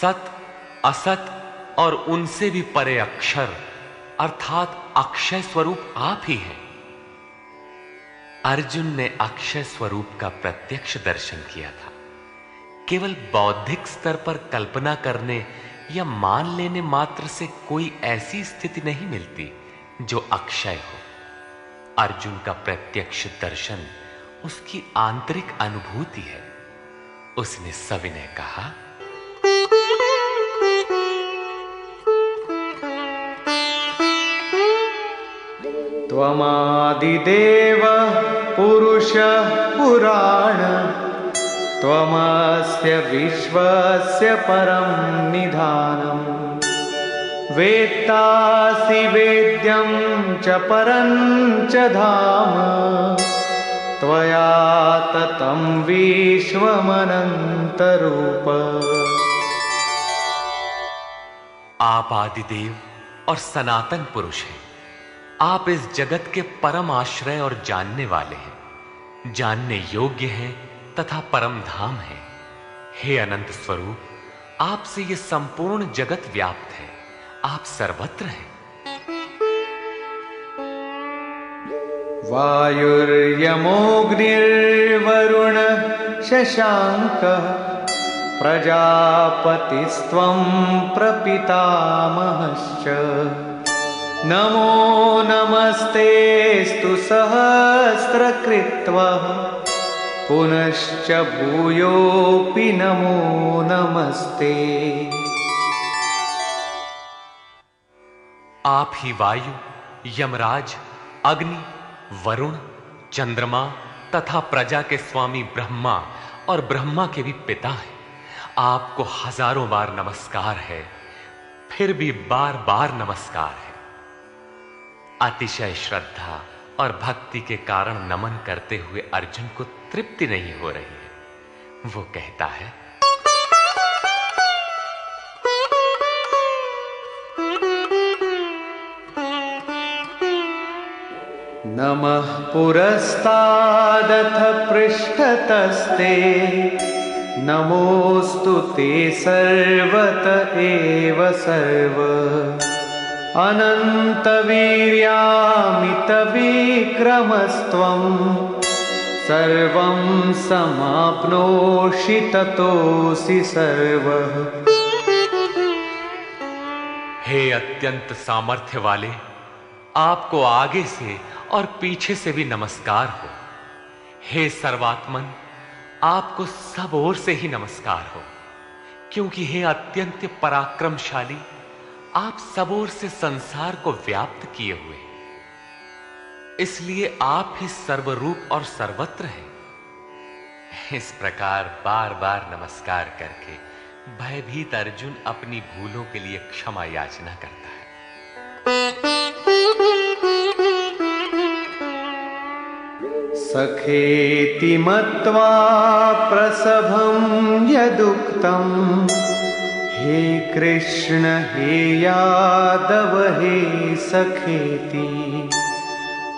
सत, असत और उनसे भी परे अक्षर अर्थात अक्षय स्वरूप आप ही हैं। अर्जुन ने अक्षय स्वरूप का प्रत्यक्ष दर्शन किया था। केवल बौद्धिक स्तर पर कल्पना करने या मान लेने मात्र से कोई ऐसी स्थिति नहीं मिलती जो अक्षय हो। अर्जुन का प्रत्यक्ष दर्शन उसकी आंतरिक अनुभूति है। उसने सविनय कहा, त्वमादिदेव पुरुषः पुराण त्वमस्य विश्वस्य परं निधानम् वेत्तासि वेद्यं च परं च धाम त्वया ततं विश्वमनन्तरूप। आप आदिदेव और सनातन पुरुष हैं। आप इस जगत के परम आश्रय और जानने वाले हैं, जानने योग्य हैं तथा परम धाम है। हे अनंत स्वरूप, आपसे ये संपूर्ण जगत व्याप्त है, आप सर्वत्र हैं। वायुर्यमोऽग्निर्वरुण शशाङ्कः प्रजापतिस्त्वं प्रपितामहश्च। नमो नमस्तेऽस्तु सहस्रकृत्वः पुनश्च भूयोऽपि नमो नमस्ते। आप ही वायु, यमराज, अग्नि, वरुण, चंद्रमा तथा प्रजा के स्वामी ब्रह्मा और ब्रह्मा के भी पिता हैं। आपको हजारों बार नमस्कार है, फिर भी बार बार नमस्कार है। अतिशय श्रद्धा और भक्ति के कारण नमन करते हुए अर्जुन को तृप्ति नहीं हो रही है। वो कहता है, नमः पुरस्तादथ पृष्ठतस्ते। नमोऽस्तु ते सर्वत एव सर्व। अनन्तवीर्यामितविक्रमस्त्वं सर्वं समाप्नोषि ततोऽसि सर्वः। हे अत्यंत सामर्थ्य वाले, आपको आगे से और पीछे से भी नमस्कार हो। हे सर्वात्मन, आपको सब ओर से ही नमस्कार हो, क्योंकि हे अत्यंत पराक्रमशाली, आप सब ओर से संसार को व्याप्त किए हुए, इसलिए आप ही सर्वरूप और सर्वत्र हैं। इस प्रकार बार बार नमस्कार करके भयभीत अर्जुन अपनी भूलों के लिए क्षमा याचना करता है। सखेति मत्वा प्रसभं यदुक्तं। हे कृष्ण हे यादव हे सखेति।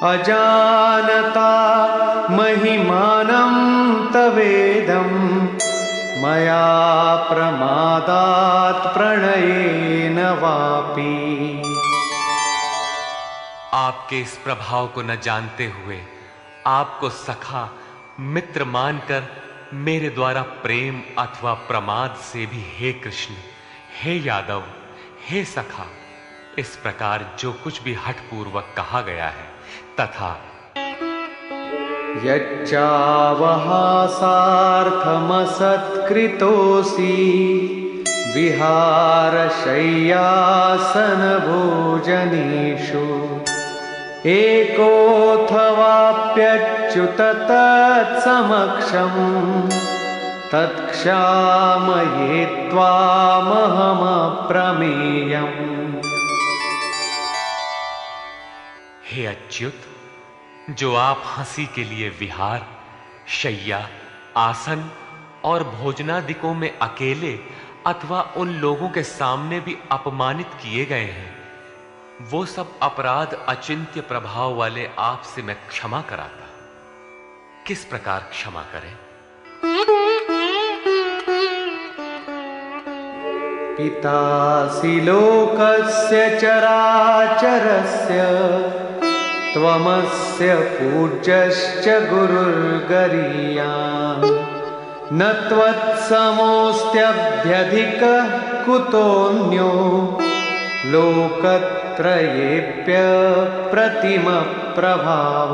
अजानता महिमानं तवेदं मया प्रमादात् प्रणयेन वापि। आपके इस प्रभाव को न जानते हुए आपको सखा मित्र मानकर मेरे द्वारा प्रेम अथवा प्रमाद से भी हे कृष्ण, हे यादव, हे सखा, इस प्रकार जो कुछ भी हठपूर्वक कहा गया है तथा यच्चावहासार्थमसत्कृतोऽसि विहारशय्यासनभोजनेषु एकोऽथवाप्यच्युत तत्समक्षं तत्क्षामये त्वामहमप्रमेयम्। हे अच्युत, जो आप हंसी के लिए विहार, शय्या, आसन और भोजनादिकों में अकेले अथवा उन लोगों के सामने भी अपमानित किए गए हैं, वो सब अपराध अचिंत्य प्रभाव वाले आपसे मैं क्षमा कराता। किस प्रकार क्षमा करें? पितासि लोकस्य चराचरस्य त्वमस्य पूज्यश्च गुरुर्गरीयान्। न त्वत्समोऽस्त्यभ्यधिकः कुतोऽन्यो लोकत्रयेऽप्य प्रतिमप्रभाव।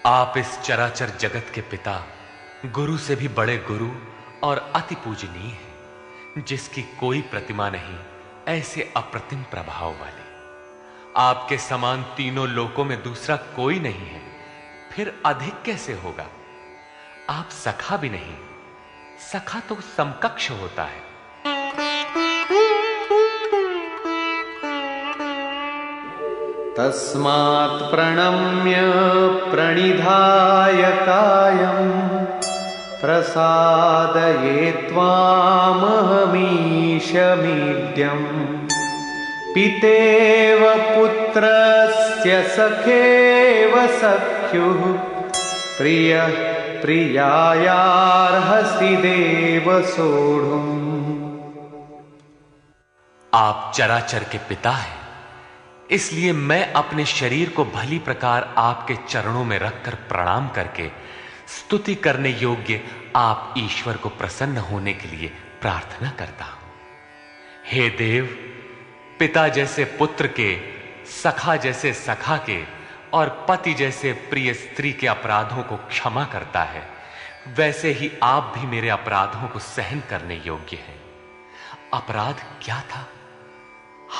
आप इस चराचर जगत के पिता, गुरु से भी बड़े गुरु और अति पूजनीय हैं, जिसकी कोई प्रतिमा नहीं, ऐसे अप्रतिम प्रभाव वाले। आपके समान तीनों लोकों में दूसरा कोई नहीं है, फिर अधिक कैसे होगा? आप सखा भी नहीं, सखा तो समकक्ष होता है। तस्मात् प्रणम्य प्रणिधाय कायं प्रसादये त्वामहमीशमीड्यम् पितेव पुत्रस्य सखेव सख्युः प्रियः प्रियायार्हसि देव सोढुम्। आप चराचर के पिता हैं, इसलिए मैं अपने शरीर को भली प्रकार आपके चरणों में रखकर प्रणाम करके स्तुति करने योग्य आप ईश्वर को प्रसन्न होने के लिए प्रार्थना करता हूं। हे देव, पिता जैसे पुत्र के, सखा जैसे सखा के और पति जैसे प्रिय स्त्री के अपराधों को क्षमा करता है, वैसे ही आप भी मेरे अपराधों को सहन करने योग्य हैं। अपराध क्या था?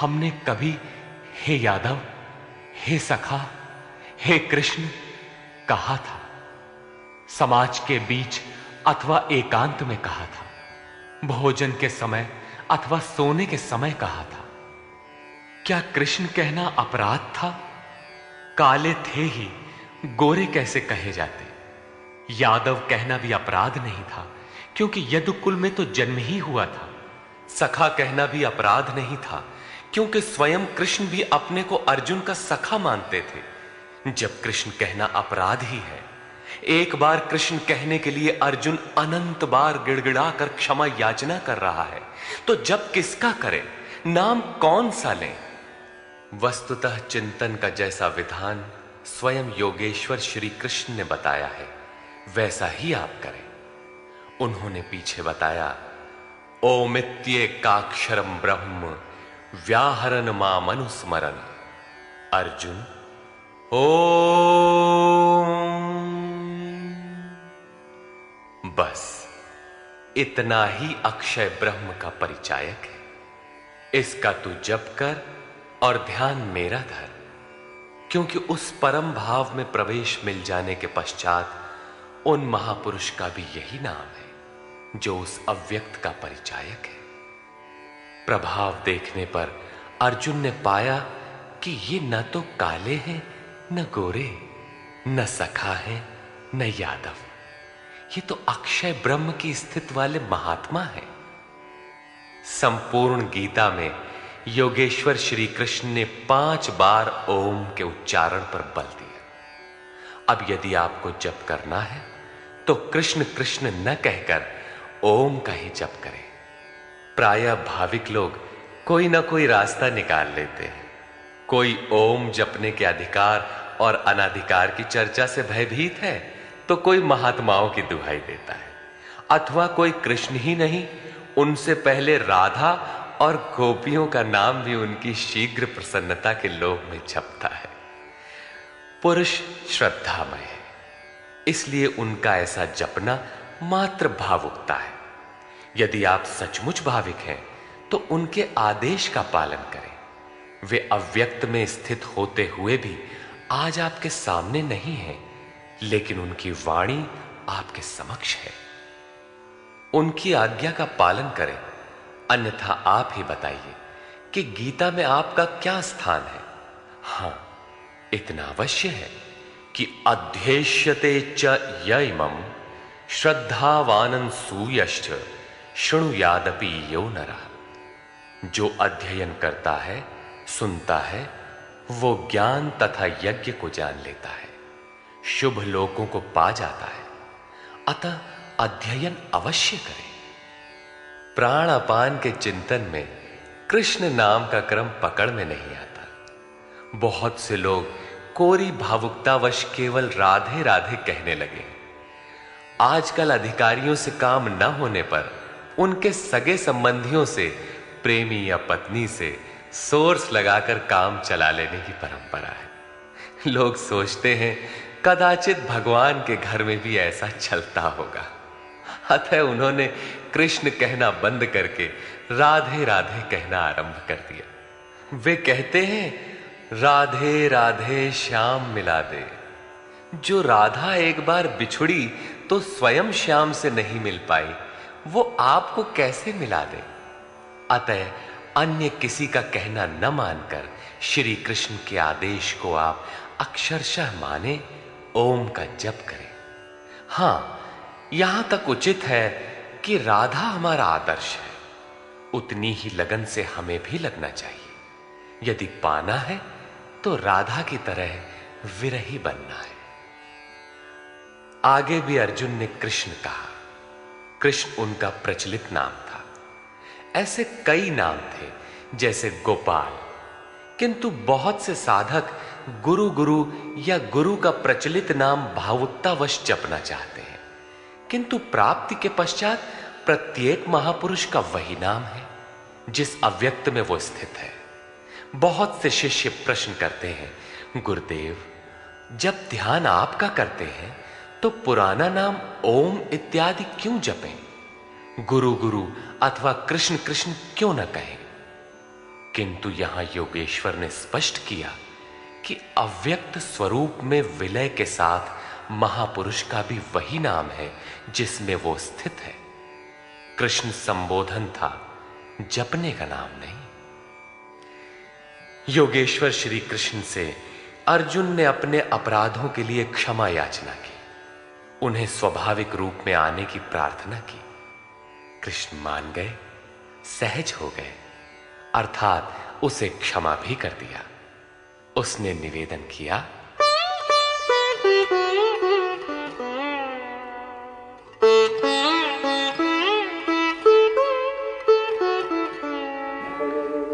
हमने कभी हे यादव, हे सखा, हे कृष्ण कहा था? समाज के बीच अथवा एकांत में कहा था? भोजन के समय अथवा सोने के समय कहा था? क्या कृष्ण कहना अपराध था? काले थे ही, गोरे कैसे कहे जाते? यादव कहना भी अपराध नहीं था, क्योंकि यदुकुल में तो जन्म ही हुआ था। सखा कहना भी अपराध नहीं था, क्योंकि स्वयं कृष्ण भी अपने को अर्जुन का सखा मानते थे। जब कृष्ण कहना अपराध ही है, एक बार कृष्ण कहने के लिए अर्जुन अनंत बार गिड़गिड़ा कर क्षमा याचना कर रहा है, तो जब किसका करे, नाम कौन सा लें? वस्तुतः चिंतन का जैसा विधान स्वयं योगेश्वर श्री कृष्ण ने बताया है, वैसा ही आप करें। उन्होंने पीछे बताया, ओमित्येकाक्षरम ब्रह्म व्याहरन मामनुस्मरन। अर्जुन, ओम। बस इतना ही अक्षय ब्रह्म का परिचायक है। इसका तू जप कर और ध्यान मेरा धर, क्योंकि उस परम भाव में प्रवेश मिल जाने के पश्चात उन महापुरुष का भी यही नाम है जो उस अव्यक्त का परिचायक है। प्रभाव देखने पर अर्जुन ने पाया कि ये न तो काले हैं, न गोरे, न सखा हैं, न यादव, ये तो अक्षय ब्रह्म की स्थिति वाले महात्मा हैं। संपूर्ण गीता में योगेश्वर श्री कृष्ण ने 5 बार ओम के उच्चारण पर बल दिया। अब यदि आपको जप करना है तो कृष्ण कृष्ण न कहकर ओम का ही जप करें। प्रायः भाविक लोग कोई ना कोई रास्ता निकाल लेते हैं। कोई ओम जपने के अधिकार और अनाधिकार की चर्चा से भयभीत है, तो कोई महात्माओं की दुहाई देता है, अथवा कोई कृष्ण ही नहीं, उनसे पहले राधा और गोपियों का नाम भी उनकी शीघ्र प्रसन्नता के लोभ में छपता है। पुरुष श्रद्धामय है, इसलिए उनका ऐसा जपना मात्र भावुकता है। यदि आप सचमुच भाविक हैं तो उनके आदेश का पालन करें। वे अव्यक्त में स्थित होते हुए भी आज आपके सामने नहीं हैं, लेकिन उनकी वाणी आपके समक्ष है। उनकी आज्ञा का पालन करें, अन्यथा आप ही बताइए कि गीता में आपका क्या स्थान है। हां, इतना अवश्य है कि अध्येष्यते च यइमं श्रद्धावानं सूयश्च शृणुयादपि यो नरः। जो अध्ययन करता है, सुनता है, वो ज्ञान तथा यज्ञ को जान लेता है, शुभ लोकों को पा जाता है। अतः अध्ययन अवश्य करें। प्राण अपान के चिंतन में कृष्ण नाम का क्रम पकड़ में नहीं आता। बहुत से लोग कोरी भावुकतावश केवल राधे राधे कहने लगे। आजकल अधिकारियों से काम न होने पर उनके सगे संबंधियों से, प्रेमी या पत्नी से सोर्स लगाकर काम चला लेने की परंपरा है। लोग सोचते हैं कदाचित भगवान के घर में भी ऐसा चलता होगा, अतः उन्होंने कृष्ण कहना बंद करके राधे राधे कहना आरंभ कर दिया। वे कहते हैं, राधे राधे श्याम मिला दे। जो राधा एक बार बिछुड़ी तो स्वयं श्याम से नहीं मिल पाई, वो आपको कैसे मिला दे? अतः अन्य किसी का कहना न मानकर श्री कृष्ण के आदेश को आप अक्षरशः माने, ओम का जप करें। हां, यहां तक उचित है कि राधा हमारा आदर्श है, उतनी ही लगन से हमें भी लगना चाहिए। यदि पाना है तो राधा की तरह विरही बनना है। आगे भी अर्जुन ने कृष्ण कहा। कृष्ण उनका प्रचलित नाम था। ऐसे कई नाम थे, जैसे गोपाल, किंतु बहुत से साधक गुरु गुरु या गुरु का प्रचलित नाम भावुकतावश जपना चाहते हैं, किंतु प्राप्ति के पश्चात प्रत्येक महापुरुष का वही नाम है जिस अव्यक्त में वो स्थित है। बहुत से शिष्य प्रश्न करते हैं, गुरुदेव, जब ध्यान आपका करते हैं तो पुराना नाम ओम इत्यादि क्यों जपें? गुरु गुरु अथवा कृष्ण कृष्ण क्यों न कहें? किंतु यहां योगेश्वर ने स्पष्ट किया कि अव्यक्त स्वरूप में विलय के साथ महापुरुष का भी वही नाम है जिसमें वो स्थित है। कृष्ण संबोधन था, जपने का नाम नहीं। योगेश्वर श्री कृष्ण से अर्जुन ने अपने अपराधों के लिए क्षमा याचना की, उन्हें स्वाभाविक रूप में आने की प्रार्थना की। कृष्ण मान गए, सहज हो गए, अर्थात उसे क्षमा भी कर दिया। उसने निवेदन किया,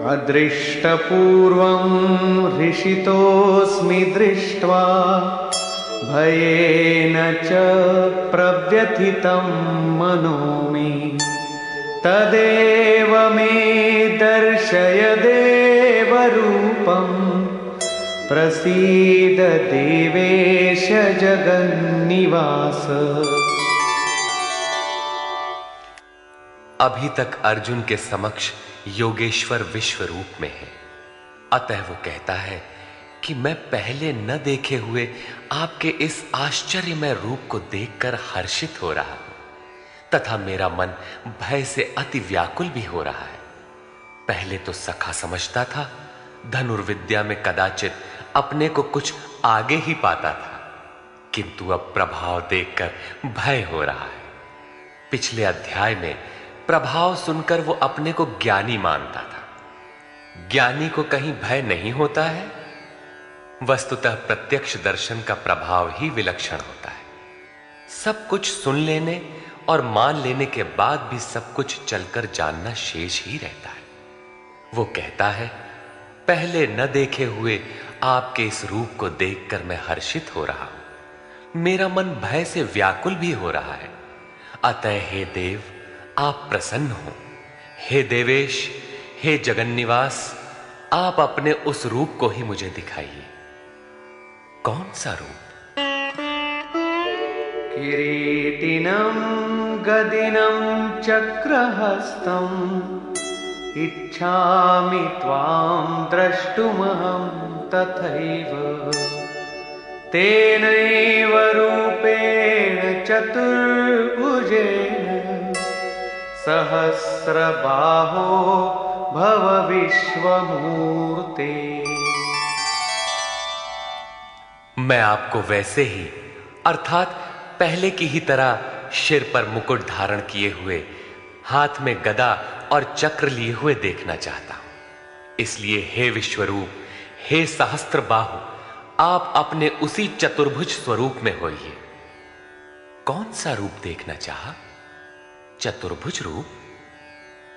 अदृष्टपूर्वं हृषितोऽस्मि दृष्ट्वा भयेन च प्रव्यथितं मनो मे तदेव मे दर्शय देवरूपं प्रसीद देवेश जगन्निवास। अभी तक अर्जुन के समक्ष योगेश्वर विश्व रूप में है, अतः वो कहता है कि मैं पहले न देखे हुए आपके इस आश्चर्यमय रूप को देखकर हर्षित हो रहा हूं, तथा मेरा मन भय से अति व्याकुल भी हो रहा है। पहले तो सखा समझता था, धनुर्विद्या में कदाचित अपने को कुछ आगे ही पाता था, किंतु अब प्रभाव देखकर भय हो रहा है। पिछले अध्याय में प्रभाव सुनकर वो अपने को ज्ञानी मानता था। ज्ञानी को कहीं भय नहीं होता है? वस्तुतः प्रत्यक्ष दर्शन का प्रभाव ही विलक्षण होता है। सब कुछ सुन लेने और मान लेने के बाद भी सब कुछ चलकर जानना शेष ही रहता है। वो कहता है, पहले न देखे हुए आपके इस रूप को देखकर मैं हर्षित हो रहा हूं, मेरा मन भय से व्याकुल भी हो रहा है। अतः हे देव, आप प्रसन्न हो। हे देवेश, हे जगन्निवास, आप अपने उस रूप को ही मुझे दिखाइए। कौन सा रूप? किरीटिनं गदिनं चक्रहस्तम् इच्छामि त्वां द्रष्टुमहं तथैव तेनैव रूपेण चतुर्भुजेन सहस्रबाहो भव विश्वमूर्ते। मैं आपको वैसे ही, अर्थात पहले की ही तरह सिर पर मुकुट धारण किए हुए, हाथ में गदा और चक्र लिए हुए देखना चाहता हूं। इसलिए हे विश्वरूप, हे सहस्त्रबाहु, आप अपने उसी चतुर्भुज स्वरूप में होइए। कौन सा रूप देखना चाहा? चतुर्भुज रूप?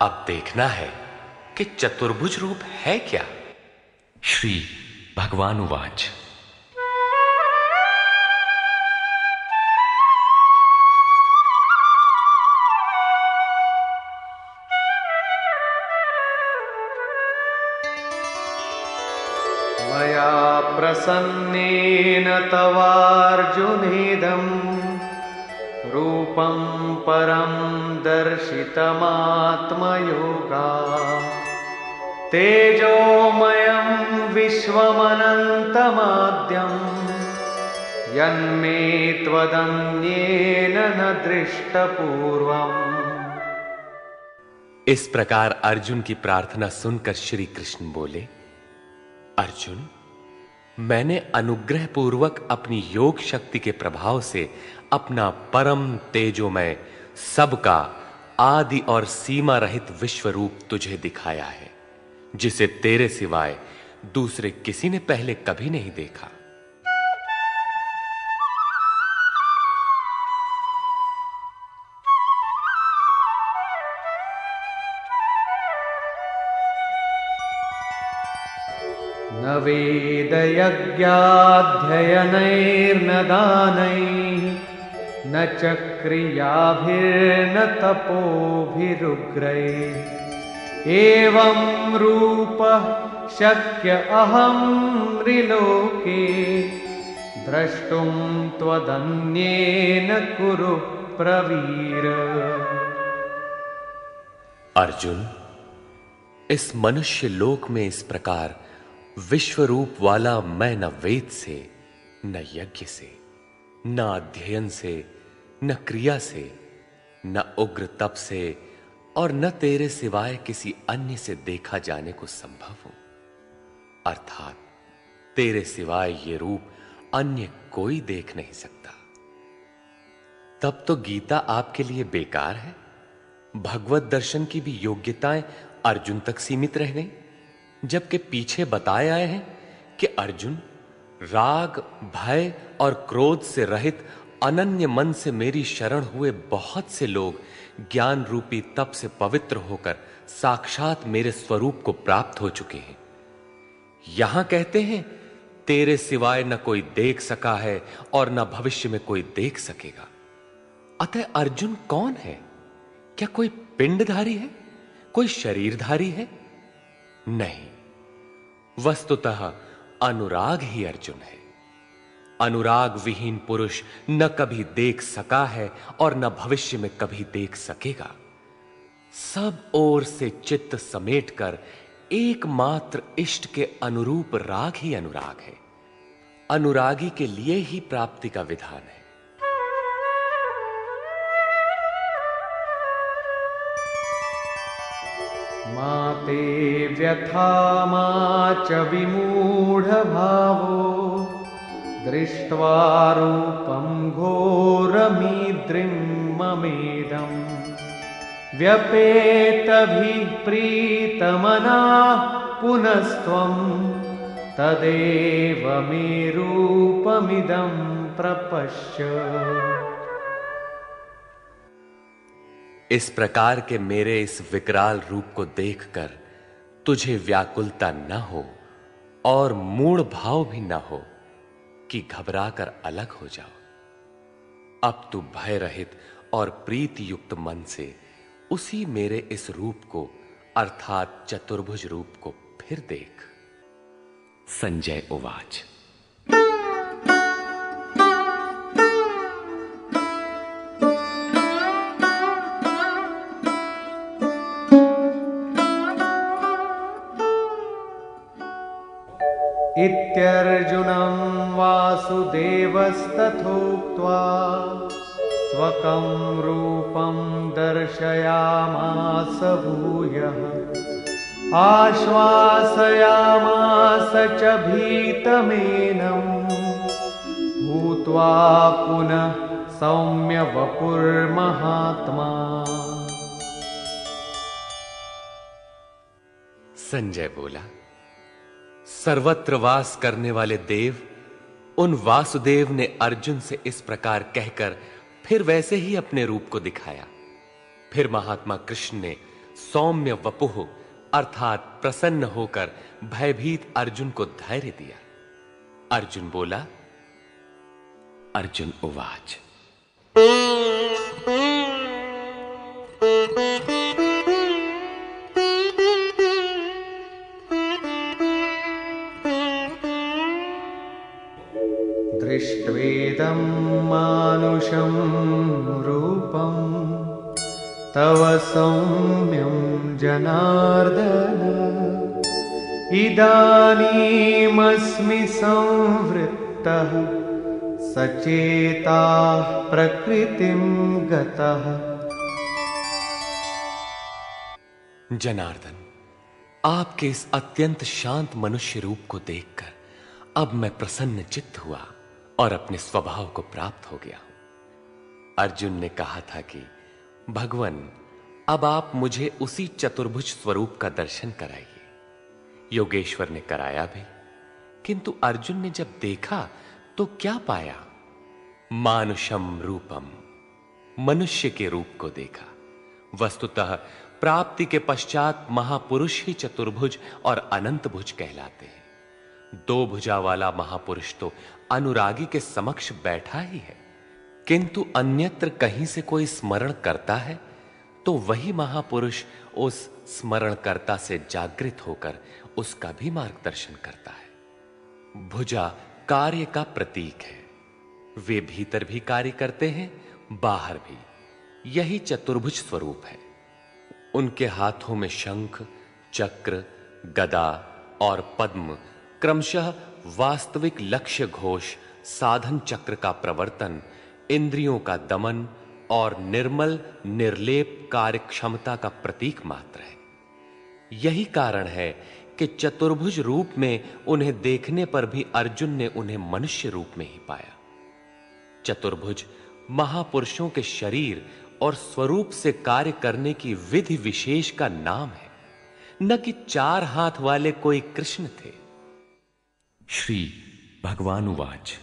अब देखना है कि चतुर्भुज रूप है क्या। श्री भगवानुवाच। मया प्रसन्नेन तवार्जुनेदं रूपं परं दर्शितमात्मयोगात् तेजोमयं विश्वमनन्तमाद्यं यन्मे त्वदन्येन न दृष्टपूर्वम्। इस प्रकार अर्जुन की प्रार्थना सुनकर श्री कृष्ण बोले, अर्जुन, मैंने अनुग्रह पूर्वक अपनी योग शक्ति के प्रभाव से अपना परम तेजोमय सबका आदि और सीमा रहित विश्व रूप तुझे दिखाया है, जिसे तेरे सिवाय दूसरे किसी ने पहले कभी नहीं देखा। न वेदयज्ञाध्ययनैर्न दानैः न च क्रियाभिर्न तपोभिरुग्रैः एवं रूपः शक्य अहं त्रिलोके द्रष्टुं त्वदन्येन कुरु प्रवीर। अर्जुन, इस मनुष्य लोक में इस प्रकार विश्व रूप वाला मैं न वेद से, न यज्ञ से, न अध्ययन से, न क्रिया से, न उग्र तप से और न तेरे सिवाय किसी अन्य से देखा जाने को संभव हूं। अर्थात तेरे सिवाय ये रूप अन्य कोई देख नहीं सकता। तब तो गीता आपके लिए बेकार है। भगवत दर्शन की भी योग्यताएं अर्जुन तक सीमित रह गई, जबकि पीछे बताए आए हैं कि अर्जुन राग, भय और क्रोध से रहित अनन्य मन से मेरी शरण हुए बहुत से लोग ज्ञान रूपी तप से पवित्र होकर साक्षात मेरे स्वरूप को प्राप्त हो चुके हैं। यहां कहते हैं तेरे सिवाय न कोई देख सका है और न भविष्य में कोई देख सकेगा। अतः अर्जुन कौन है? क्या कोई पिंडधारी है? कोई शरीरधारी है? नहीं, वस्तुतः अनुराग ही अर्जुन है। अनुराग विहीन पुरुष न कभी देख सका है और न भविष्य में कभी देख सकेगा। सब ओर से चित्त समेटकर एकमात्र इष्ट के अनुरूप राग ही अनुराग है। अनुरागी के लिए ही प्राप्ति का विधान है। माते व्यथा मा च विमूढ़ भावो दृष्ट्वा रूपं घोरमीद्रिं ममेदं व्यपेतभिः प्रीतमनाः पुनस्त्वं तदेव मे रूपमिदं प्रपश्य। इस प्रकार के मेरे इस विकराल रूप को देखकर तुझे व्याकुलता न हो और मूढ़ भाव भी न हो कि घबराकर अलग हो जाओ। अब तू भय रहित और प्रीति युक्त मन से उसी मेरे इस रूप को अर्थात चतुर्भुज रूप को फिर देख। संजय उवाच। इत्यर्जुनं वासुदेवस्तथोक्त्वा स्वकं रूपं दर्शयामास भूयः आश्वासयामास च भीतमेनं भूत्वा पुनः सौम्य वपुर्महात्मा। संजय बोला, सर्वत्र वास करने वाले देव उन वासुदेव ने अर्जुन से इस प्रकार कहकर फिर वैसे ही अपने रूप को दिखाया। फिर महात्मा कृष्ण ने सौम्य वपुः अर्थात प्रसन्न होकर भयभीत अर्जुन को धैर्य दिया। अर्जुन बोला। अर्जुन उवाच। दृष्ट्वेदं मानुषं रूपं तव सौम्यं जनार्दन इदानीमस्मि संवृत्तः सचेताः प्रकृतिं गतः। जनार्दन, आपके इस अत्यंत शांत मनुष्य रूप को देखकर अब मैं प्रसन्न चित्त हुआ और अपने स्वभाव को प्राप्त हो गया हूं। अर्जुन ने कहा था कि भगवान, अब आप मुझे उसी चतुर्भुज स्वरूप का दर्शन कराइए। योगेश्वर ने कराया भी, किंतु अर्जुन ने जब देखा तो क्या पाया? मानुषम रूपम, मनुष्य के रूप को देखा। वस्तुतः प्राप्ति के पश्चात महापुरुष ही चतुर्भुज और अनंत भुज कहलाते हैं। दो भुजा वाला महापुरुष तो अनुरागी के समक्ष बैठा ही है, किंतु अन्यत्र कहीं से कोई स्मरण करता है तो वही महापुरुष उस स्मरणकर्ता से जागृत होकर उसका भी मार्गदर्शन करता है। भुजा कार्य का प्रतीक है। वे भीतर भी कार्य करते हैं, बाहर भी। यही चतुर्भुज स्वरूप है। उनके हाथों में शंख, चक्र, गदा और पद्म क्रमशः वास्तविक लक्ष्य घोष, साधन चक्र का प्रवर्तन, इंद्रियों का दमन और निर्मल निर्लेप कार्य क्षमता का प्रतीक मात्र है। यही कारण है कि चतुर्भुज रूप में उन्हें देखने पर भी अर्जुन ने उन्हें मनुष्य रूप में ही पाया। चतुर्भुज महापुरुषों के शरीर और स्वरूप से कार्य करने की विधि विशेष का नाम है, न कि चार हाथ वाले कोई कृष्ण थे। श्री भगवानुवाच।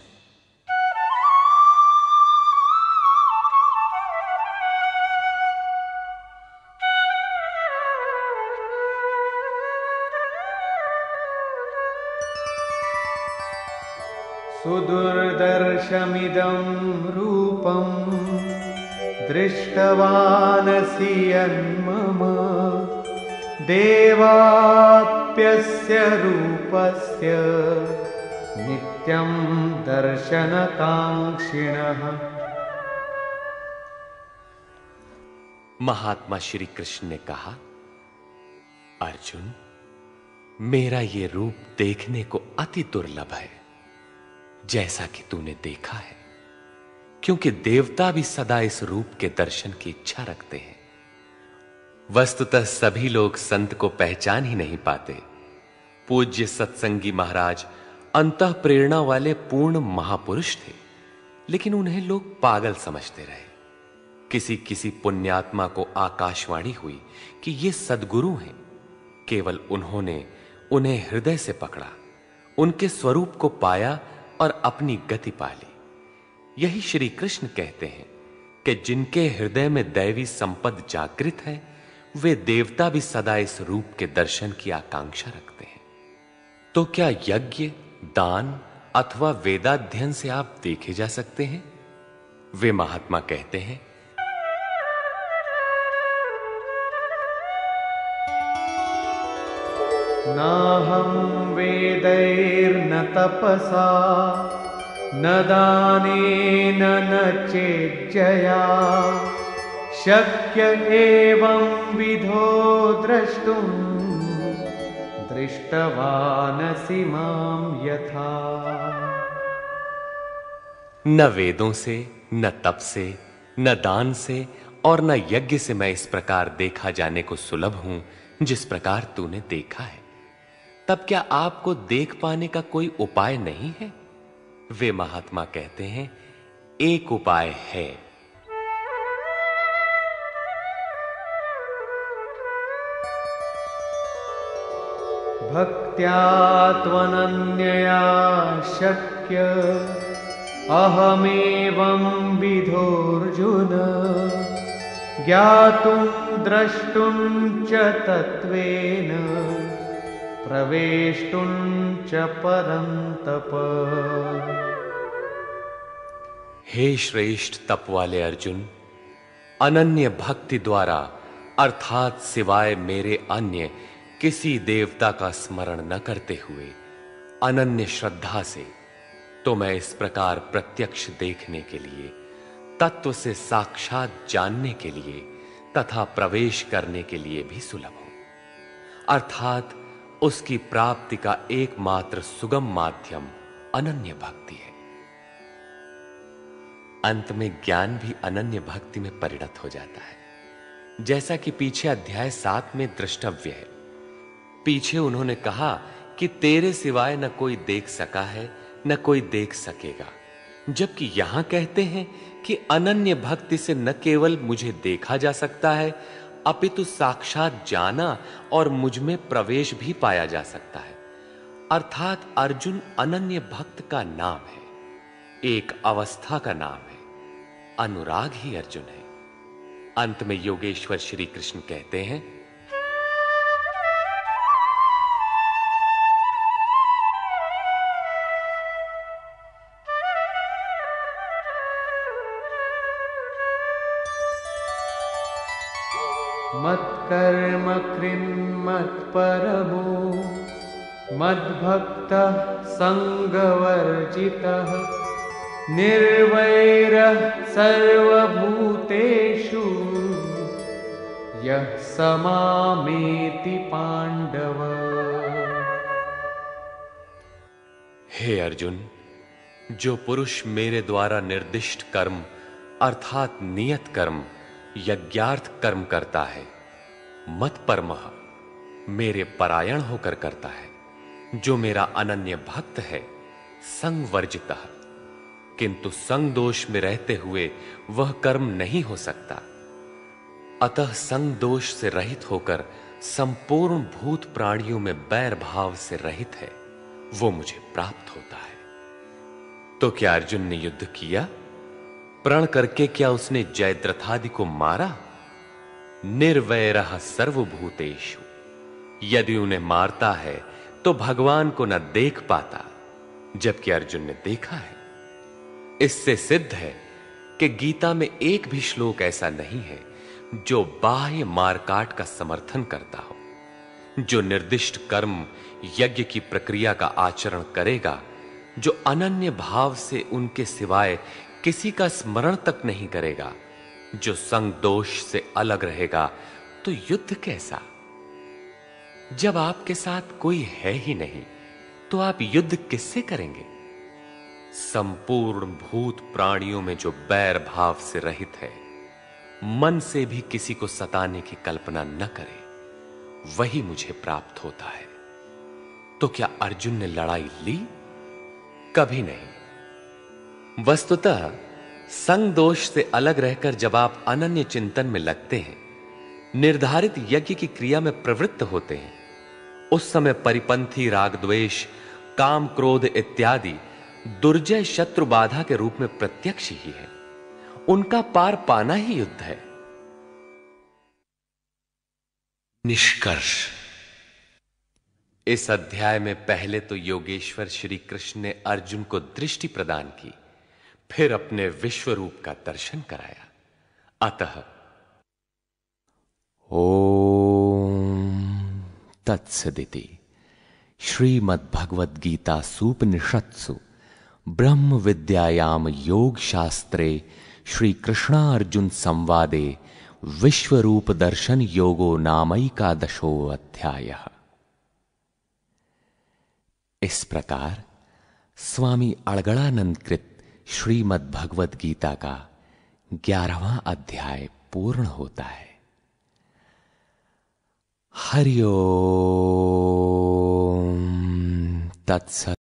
सुदुर्दर्शमिदं रूपं दृष्टवानसि यन्मम देवाप्यस्य रूपस्य नित्यं दर्शनकांक्षिणः। महात्मा श्री कृष्ण ने कहा, अर्जुन, मेरा ये रूप देखने को अति दुर्लभ है, जैसा कि तूने देखा है, क्योंकि देवता भी सदा इस रूप के दर्शन की इच्छा रखते हैं। वस्तुतः सभी लोग संत को पहचान ही नहीं पाते। पूज्य सत्संगी महाराज अंतः प्रेरणा वाले पूर्ण महापुरुष थे, लेकिन उन्हें लोग पागल समझते रहे। किसी किसी पुण्यात्मा को आकाशवाणी हुई कि ये सद्गुरु हैं। केवल उन्होंने उन्हें हृदय से पकड़ा, उनके स्वरूप को पाया और अपनी गति पा ली। यही श्री कृष्ण कहते हैं कि जिनके हृदय में दैवी संपद जागृत है, वे देवता भी सदा इस रूप के दर्शन की आकांक्षा रखते हैं। तो क्या यज्ञ, दान अथवा वेदाध्ययन से आप देखे जा सकते हैं? वे महात्मा कहते हैं, नाहं वेदैर्न तपसा न दानेन न चेज्जया शक्य एवं विधो द्रष्टुं दृष्टवानसि मां यथा। न वेदों से, न तप से, न दान से और न यज्ञ से मैं इस प्रकार देखा जाने को सुलभ हूं जिस प्रकार तूने देखा है। तब क्या आपको देख पाने का कोई उपाय नहीं है? वे महात्मा कहते हैं, एक उपाय है। भक्त्या त्वनन्यया शक्य अहमेवं विधोऽर्जुन ज्ञातुं द्रष्टुं च तत्त्वेन प्रवेष्टुं च परन्तप। हे श्रेष्ठ तप वाले अर्जुन, अनन्य भक्ति द्वारा अर्थात सिवाय मेरे अन्य किसी देवता का स्मरण न करते हुए अनन्य श्रद्धा से तो मैं इस प्रकार प्रत्यक्ष देखने के लिए, तत्व से साक्षात जानने के लिए तथा प्रवेश करने के लिए भी सुलभ हूं। अर्थात उसकी प्राप्ति का एकमात्र सुगम माध्यम अनन्य भक्ति है। अंत में ज्ञान भी अनन्य भक्ति में परिणत हो जाता है, जैसा कि पीछे अध्याय 7 में द्रष्टव्य है। पीछे उन्होंने कहा कि तेरे सिवाय न कोई देख सका है न कोई देख सकेगा, जबकि यहां कहते हैं कि अनन्य भक्ति से न केवल मुझे देखा जा सकता है अपितु साक्षात जाना और मुझ में प्रवेश भी पाया जा सकता है। अर्थात अर्जुन अनन्य भक्त का नाम है, एक अवस्था का नाम है। अनुराग ही अर्जुन है। अंत में योगेश्वर श्री कृष्ण कहते हैं, मत्कर्म कृन्मत्परमो मद्भक्तः संगवर्जितः निर्वैरः सर्वभूतेषु यः स मामेति पांडव। हे अर्जुन, जो पुरुष मेरे द्वारा निर्दिष्ट कर्म अर्थात नियत कर्म यज्ञार्थ कर्म करता है, मत्परमः मेरे परायण होकर करता है, जो मेरा अनन्य भक्त है, संगवर्जितः किंतु संग दोष में रहते हुए वह कर्म नहीं हो सकता, अतः संग दोष से रहित होकर संपूर्ण भूत प्राणियों में बैर भाव से रहित है, वो मुझे प्राप्त होता है। तो क्या अर्जुन ने युद्ध किया? प्रण करके क्या उसने जयद्रथादि को मारा? निर्वैरः सर्वभूतेषु, यदि उन्हें मारता है तो भगवान को न देख पाता, जबकि अर्जुन ने देखा है। इससे सिद्ध है कि गीता में एक भी श्लोक ऐसा नहीं है जो बाह्य मारकाट का समर्थन करता हो। जो निर्दिष्ट कर्म यज्ञ की प्रक्रिया का आचरण करेगा, जो अनन्य भाव से उनके सिवाय किसी का स्मरण तक नहीं करेगा, जो संग दोष से अलग रहेगा, तो युद्ध कैसा? जब आपके साथ कोई है ही नहीं तो आप युद्ध किससे करेंगे? संपूर्ण भूत प्राणियों में जो बैर भाव से रहित है, मन से भी किसी को सताने की कल्पना न करे, वही मुझे प्राप्त होता है। तो क्या अर्जुन ने लड़ाई ली? कभी नहीं। वस्तुतः संग दोष से अलग रहकर जब आप अनन्य चिंतन में लगते हैं, निर्धारित यज्ञ की क्रिया में प्रवृत्त होते हैं, उस समय परिपंथी राग द्वेष काम क्रोध इत्यादि दुर्जय शत्रु बाधा के रूप में प्रत्यक्ष ही है। उनका पार पाना ही युद्ध है। निष्कर्ष। इस अध्याय में पहले तो योगेश्वर श्री कृष्ण ने अर्जुन को दृष्टि प्रदान की, फिर अपने विश्व रूप का दर्शन कराया। अतः ओम तत्सदिति श्रीमद्भगवद गीता सूपनिषत्सु ब्रह्म विद्यायाम योग शास्त्रे श्री कृष्णार्जुन संवादे विश्वरूप दर्शन योगो नामैकादशो अध्यायः। इस प्रकार स्वामी अड़गड़ानंद कृत श्रीमद् भगवद गीता का 11वां अध्याय पूर्ण होता है। हरि ओम तत्सत्।